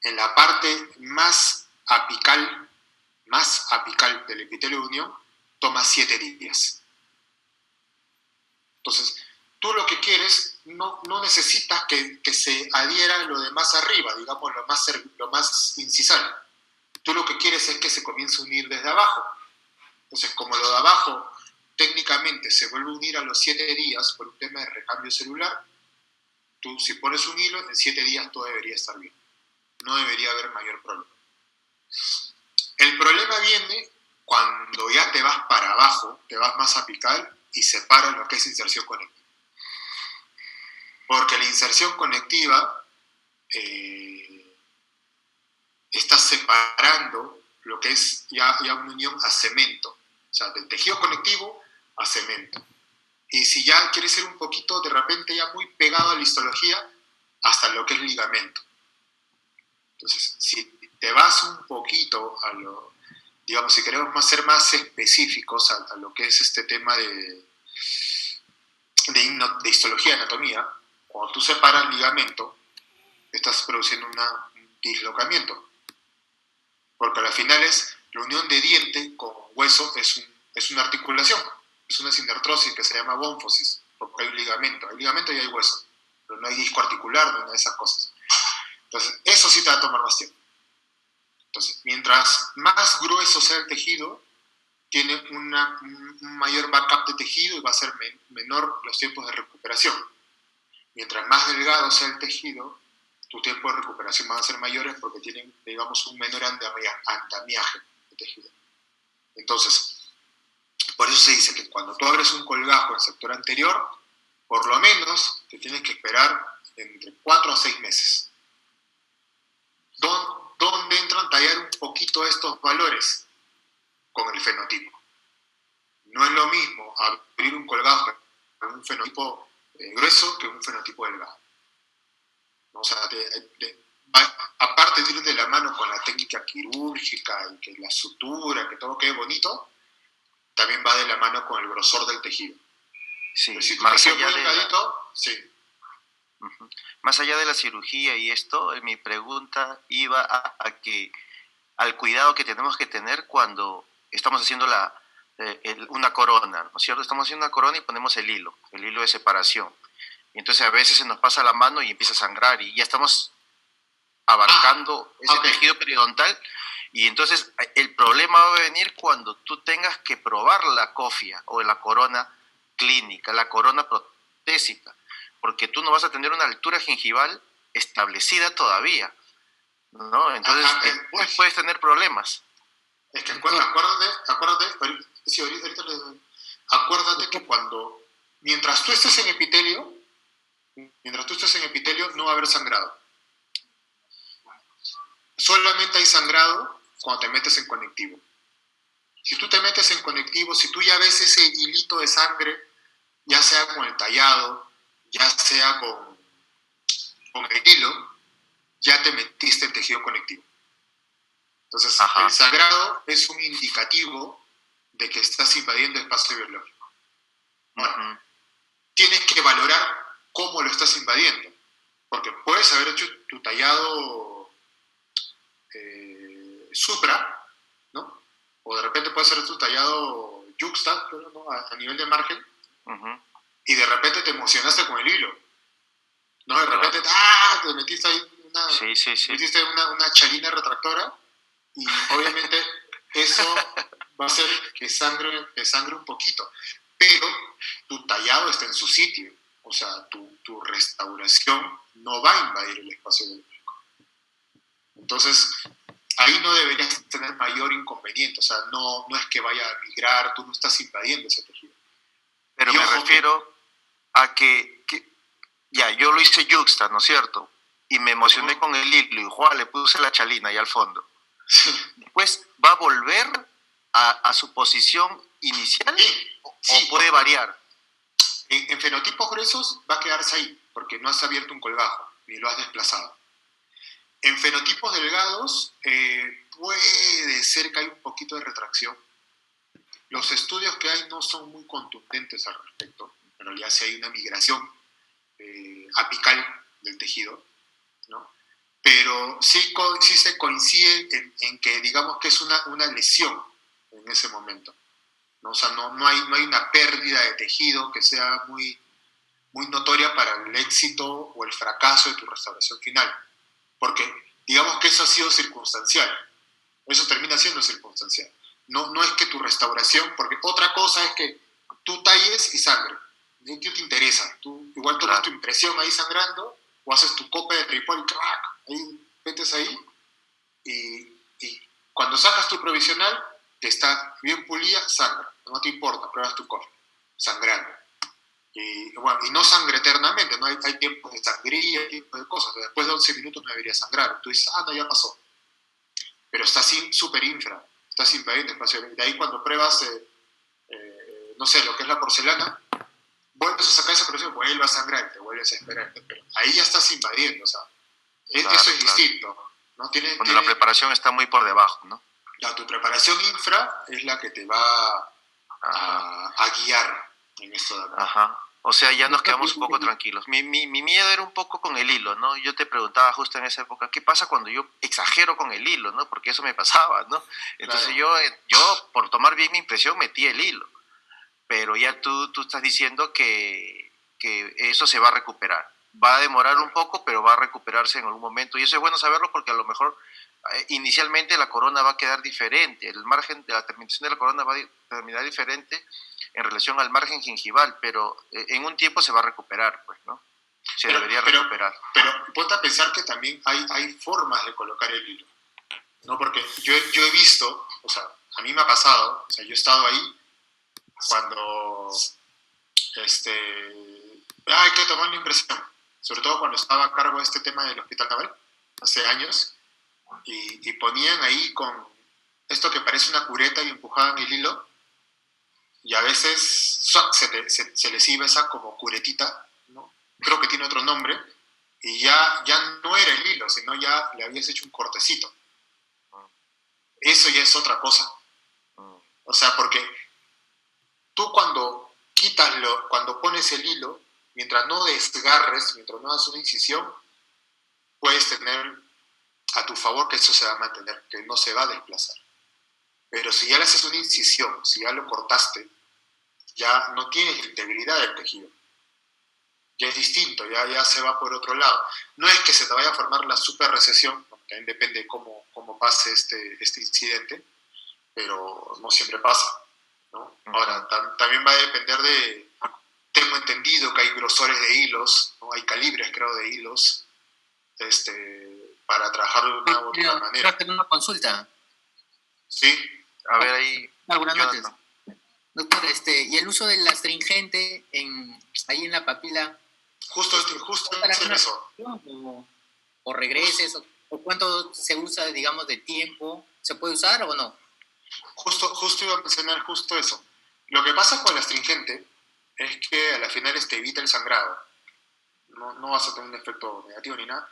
en la parte más apical del epitelio de unión toma 7 días. Entonces, tú lo que quieres, no necesitas que se adhiera lo de más arriba, digamos lo más incisal. Tú lo que quieres es que se comience a unir desde abajo. Entonces, como lo de abajo técnicamente se vuelve a unir a los 7 días por un tema de recambio celular, tú si pones un hilo, en 7 días todo debería estar bien. No debería haber mayor problema. El problema viene cuando ya te vas para abajo, te vas más apical y separas lo que es inserción conectiva. Porque la inserción conectiva está separando lo que es ya una unión a cemento, o sea, del tejido conectivo a cemento. Y si ya quieres ser un poquito, de repente ya muy pegado a la histología, hasta lo que es ligamento. Entonces, si te vas un poquito a lo, digamos, si queremos ser más específicos a lo que es este tema de histología, anatomía, cuando tú separas el ligamento, estás produciendo un dislocamiento. Porque al final la unión de diente con hueso es una articulación, es una sinertrosis que se llama bonfosis, porque hay un ligamento y hay hueso, pero no hay disco articular, no hay nada de esas cosas. Entonces, eso sí te va a tomar más tiempo. Entonces, mientras más grueso sea el tejido, tiene un mayor backup de tejido y va a ser menor los tiempos de recuperación. Mientras más delgado sea el tejido, tus tiempos de recuperación van a ser mayores porque tienen, digamos, un menor andamiaje de tejido. Entonces, por eso se dice que cuando tú abres un colgajo en el sector anterior, por lo menos te tienes que esperar entre 4 a 6 meses. ¿Dónde entran a tallar un poquito estos valores? Con el fenotipo. No es lo mismo abrir un colgajo con un fenotipo grueso que un fenotipo delgado. O sea, aparte de ir de la mano con la técnica quirúrgica y que la sutura, que todo quede bonito, también va de la mano con el grosor del tejido. Sí, si tu tejido es muy delgadito, sí. Uh-huh. Más allá de la cirugía y esto, mi pregunta iba al cuidado que tenemos que tener cuando estamos haciendo una corona, ¿no es cierto? Estamos haciendo una corona y ponemos el hilo de separación. Y entonces a veces se nos pasa la mano y empieza a sangrar y ya estamos abarcando ese tejido periodontal. Y entonces el problema va a venir cuando tú tengas que probar la cofia o la corona clínica, la corona protésica, porque tú no vas a tener una altura gengival establecida todavía, ¿no? Entonces después puedes tener problemas. Es que acuérdate que mientras tú estés en epitelio, no va a haber sangrado. Solamente hay sangrado cuando te metes en conectivo. Si tú te metes en conectivo, si tú ya ves ese hilito de sangre, ya sea con el tallado, ya sea con el hilo, ya te metiste en tejido conectivo. Entonces, Ajá. el sangrado es un indicativo de que estás invadiendo espacio biológico. Ahora, tienes que valorar cómo lo estás invadiendo, porque puedes haber hecho tu tallado supra, ¿no? O de repente puede ser tu tallado yuxta, ¿no? A nivel de margen, y de repente te emocionaste con el hilo, ¿no? De repente, te metiste ahí metiste una chalina retractora, y obviamente eso va a hacer que sangre un poquito, pero tu tallado está en su sitio, o sea, tu restauración no va a invadir el espacio biológico. Entonces, ahí no deberías tener mayor inconveniente, o sea, no es que vaya a migrar, tú no estás invadiendo ese tejido. Pero me refiero a que ya, yo lo hice yuxta, ¿no es cierto? Y me emocioné con el hilo y ¡juá! Le puse la chalina ahí al fondo. Después, ¿va a volver a su posición inicial o puede variar? En fenotipos gruesos va a quedarse ahí, porque no has abierto un colgajo, ni lo has desplazado. En fenotipos delgados puede ser que haya un poquito de retracción. Los estudios que hay no son muy contundentes al respecto. En realidad sí hay una migración apical del tejido, ¿no? Pero sí se coincide en que digamos que es una lesión en ese momento, ¿no? O sea, no hay una pérdida de tejido que sea muy, muy notoria para el éxito o el fracaso de tu restauración final. Porque digamos que eso ha sido circunstancial. Eso termina siendo circunstancial. No es que tu restauración, porque otra cosa es que tú talles y sangre. ¿Qué te interesa? Tú igual tomas tu impresión ahí sangrando, o haces tu cope de tripol y ¡crack! Ahí metes ahí, y cuando sacas tu provisional, que está bien pulida, sangra. No te importa, pruebas tu cofe, sangrando. Y no sangre eternamente, ¿no? Hay tiempos de sangría, hay tiempos de cosas. Después de 11 minutos no debería sangrar. Tú dices, no, ya pasó. Pero está súper infra, está sin invadiendo espacio. De ahí cuando pruebas, no sé, lo que es la porcelana, vuelves a sacar esa presión, vuelve a sangrar, te vuelves a esperar. Pero ahí ya estás invadiendo, o sea, eso es distinto, ¿no? Cuando la preparación está muy por debajo, ¿no? Tu preparación infra es la que te va a guiar en esto de acá. Ajá. O sea, ya nos quedamos un poco tranquilos. Mi miedo era un poco con el hilo, ¿no? Yo te preguntaba justo en esa época, ¿qué pasa cuando yo exagero con el hilo, ¿no? Porque eso me pasaba, ¿no? Entonces yo, por tomar bien mi impresión, metí el hilo. Pero ya tú estás diciendo que eso se va a recuperar. Va a demorar un poco, pero va a recuperarse en algún momento. Y eso es bueno saberlo porque a lo mejor inicialmente la corona va a quedar diferente. El margen de la terminación de la corona va a terminar diferente en relación al margen gingival, pero en un tiempo se va a recuperar, pues, ¿no? Debería recuperar. Pero ponte a pensar que también hay formas de colocar el hilo, ¿no? Porque yo he visto, o sea, a mí me ha pasado, o sea, yo he estado ahí cuando hay que tomar una impresión, sobre todo cuando estaba a cargo de este tema del Hospital Naval, hace años, y ponían ahí con esto que parece una cureta y empujaban el hilo, y a veces se les iba esa como curetita, ¿no? Creo que tiene otro nombre, y ya no era el hilo, sino ya le habías hecho un cortecito. Eso ya es otra cosa. O sea, porque tú cuando cuando pones el hilo, mientras no desgarres, mientras no hagas una incisión, puedes tener a tu favor que eso se va a mantener, que no se va a desplazar. Pero si ya le haces una incisión, si ya lo cortaste, ya no tienes la integridad del tejido. Ya es distinto, ya se va por otro lado. No es que se te vaya a formar la super recesión, también depende de cómo pase este incidente, pero no siempre pasa, ¿no? Ahora, también va a depender de, tengo entendido que hay grosores de hilos, ¿no? Hay calibres, creo, de hilos, para trabajar de una u otra manera. Quiero hacer una consulta. Sí. A ver ahí. Algunas noches. Doctor, ¿y el uso del astringente ahí en la papila? Justo en eso. ¿O regreses? ¿O cuánto se usa, digamos, de tiempo? ¿Se puede usar o no? Justo iba a mencionar justo eso. Lo que pasa con el astringente es que a la final te evita el sangrado. No vas a tener un efecto negativo ni nada,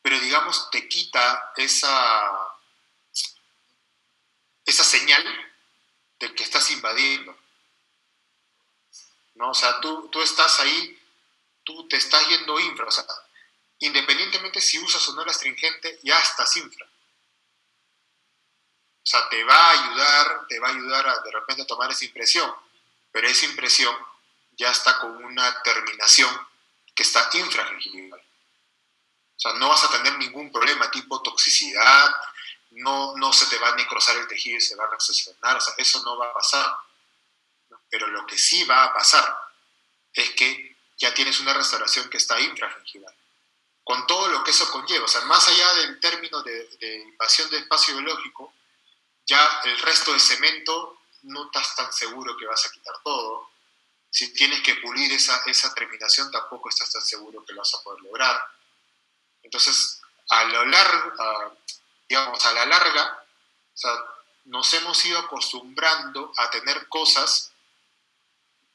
pero digamos te quita esa señal de que estás invadiendo, ¿no? O sea, tú estás ahí, tú te estás yendo infra, o sea, independientemente si usas o no el astringente, ya estás infra. O sea, te va a ayudar a de repente a tomar esa impresión, pero esa impresión ya está con una terminación que está infragingival. O sea, no vas a tener ningún problema tipo toxicidad, no se te va a necrosar el tejido y se va a recesionar, o sea, eso no va a pasar. Pero lo que sí va a pasar es que ya tienes una restauración que está infragingival, con todo lo que eso conlleva. O sea, más allá del término de invasión de espacio biológico, ya el resto de cemento no estás tan seguro que vas a quitar todo. Si tienes que pulir esa terminación, tampoco estás tan seguro que lo vas a poder lograr. Entonces, digamos, a la larga, o sea, nos hemos ido acostumbrando a tener cosas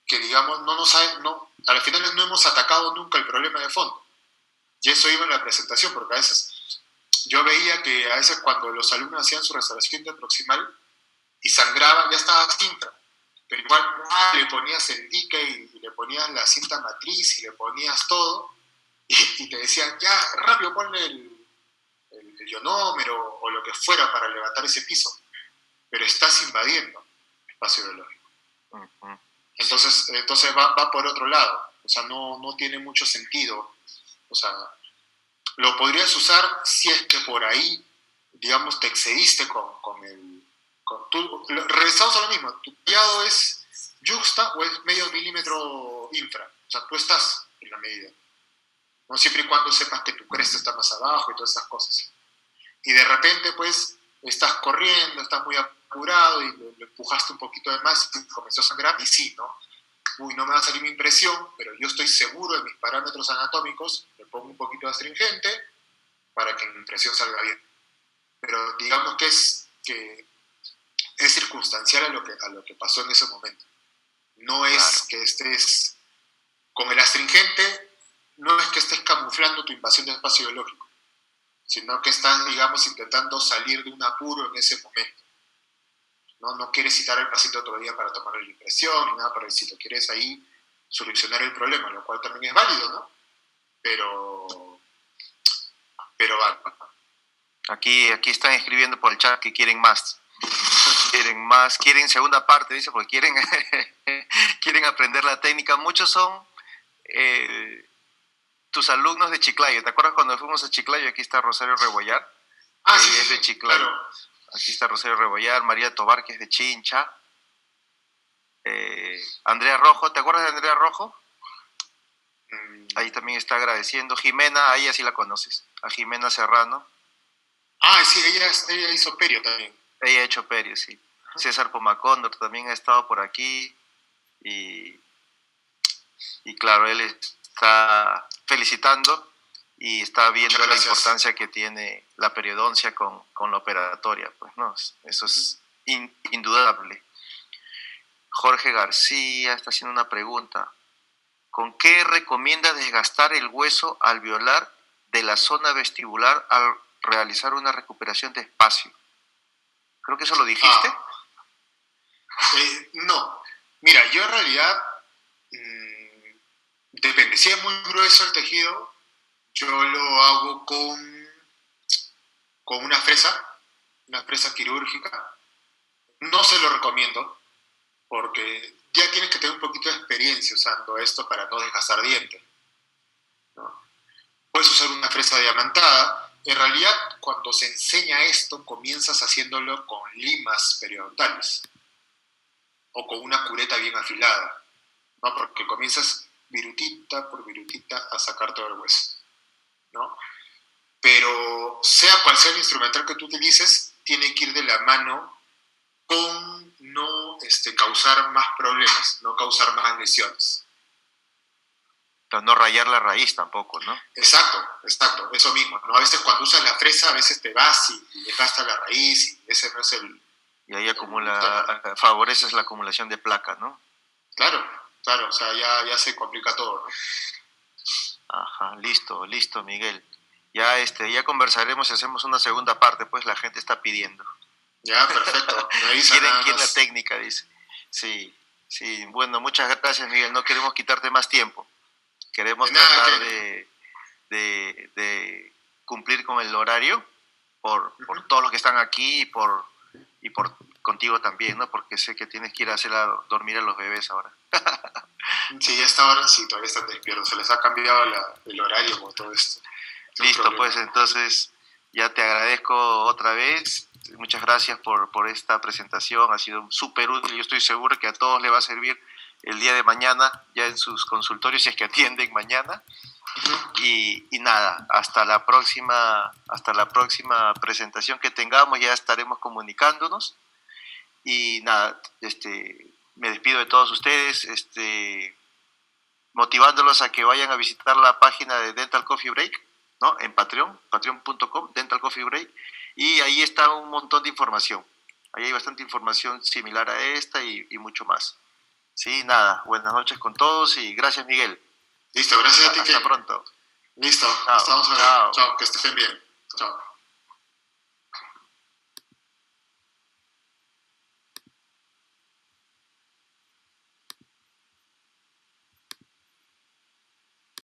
que, digamos, a la final no hemos atacado nunca el problema de fondo. Y eso iba en la presentación, porque a veces yo veía que a veces cuando los alumnos hacían su restauración interproximal y sangraba, ya estaba cinta. Pero igual le ponías el dique y le ponías la cinta matriz y le ponías todo y te decían, ya, rápido ponle el ionómero o lo que fuera para levantar ese piso. Pero estás invadiendo el espacio biológico. Ujú. Entonces va por otro lado. O sea, no tiene mucho sentido. O sea, lo podrías usar si es que por ahí, digamos, te excediste con el... Regresamos a lo mismo. ¿Tu tallado es juxta o es medio milímetro infra? O sea, tú estás en la medida. ¿No? Siempre y cuando sepas que tu cresta está más abajo y todas esas cosas. Y de repente, pues, estás corriendo, estás muy apurado y lo empujaste un poquito de más y comenzó a sangrar. Y sí, ¿no? Uy, no me va a salir mi impresión, pero yo estoy seguro de mis parámetros anatómicos, le pongo un poquito de astringente para que mi impresión salga bien. Pero digamos que es circunstancial a lo que pasó en ese momento. No es Claro. que estés con el astringente, no es que estés camuflando tu invasión de espacio biológico, sino que estás, digamos, intentando salir de un apuro en ese momento. No quieres citar al paciente otro día para tomarle la impresión ni nada por el estilo. Quieres ahí solucionar el problema, lo cual también es válido, ¿no? Pero va. Aquí están escribiendo por el chat que quieren más. Quieren más, quieren segunda parte, dice, porque quieren, quieren aprender la técnica. Muchos son tus alumnos de Chiclayo. ¿Te acuerdas cuando fuimos a Chiclayo? Aquí está Rosario Rebollar, Ah, que sí, es de sí, Chiclayo. claro. Aquí está Rosario Rebollar, María Tobar, que es de Chincha. Andrea Rojo, ¿te acuerdas de Andrea Rojo? Ahí también está agradeciendo. Jimena, a ella sí la conoces. A Jimena Serrano. Ah, sí, ella hizo perio también. Ella ha hecho perio, sí. César Pomacóndor también ha estado por aquí. Y claro, él está felicitando y está viendo la importancia que tiene la periodoncia con la operatoria. Pues no, eso es indudable. Jorge García está haciendo una pregunta. ¿Con qué recomienda desgastar el hueso alveolar de la zona vestibular al realizar una recuperación de espacio? Creo que eso lo dijiste. No. Mira, yo en realidad, depende. Si es muy grueso el tejido, yo lo hago con una fresa quirúrgica. No se lo recomiendo, porque ya tienes que tener un poquito de experiencia usando esto para no desgastar dientes, ¿no? Puedes usar una fresa diamantada. En realidad, cuando se enseña esto, comienzas haciéndolo con limas periodontales o con una cureta bien afilada, ¿no? Porque comienzas virutita por virutita a sacar todo el hueso, ¿no? Pero sea cual sea el instrumental que tú utilices, tiene que ir de la mano con no causar más problemas, no causar más lesiones. Pero no rayar la raíz tampoco, ¿no? Exacto, eso mismo, ¿no? A veces cuando usas la fresa, a veces te vas y desgastas la raíz y ese no es el... Y ahí favoreces la acumulación de placa, ¿no? Claro, o sea, ya se complica todo, ¿no? Ajá, listo, Miguel. Ya conversaremos y hacemos una segunda parte, pues la gente está pidiendo. Ya, perfecto. Me avisa Quieren nada que la más. técnica, dice. Sí, sí. Bueno, muchas gracias, Miguel. No queremos quitarte más tiempo. Queremos De nada, tratar que... de cumplir con el horario por Ujú. todos los que están aquí y por contigo también, ¿no? Porque sé que tienes que ir a hacer dormir a los bebés ahora. Sí, ya está ahora, sí, todavía están despiertos. Se les ha cambiado el horario con todo esto. Es un Listo, problema. pues entonces ya te agradezco otra vez. Muchas gracias por esta presentación. Ha sido súper útil. Yo estoy seguro que a todos les va a servir el día de mañana, ya en sus consultorios, si es que atienden mañana. Y nada, hasta la próxima presentación que tengamos, ya estaremos comunicándonos. Y nada, me despido de todos ustedes, motivándolos a que vayan a visitar la página de Dental Coffee Break, ¿no? En patreon.com, Dental Coffee Break, y ahí está un montón de información. Ahí hay bastante información similar a esta y mucho más. Sí, nada, buenas noches con todos y gracias, Miguel. Listo, gracias a ti, Hasta que... pronto. Listo, Chao, estamos hablando. chao. Chao, que estén bien. Chao.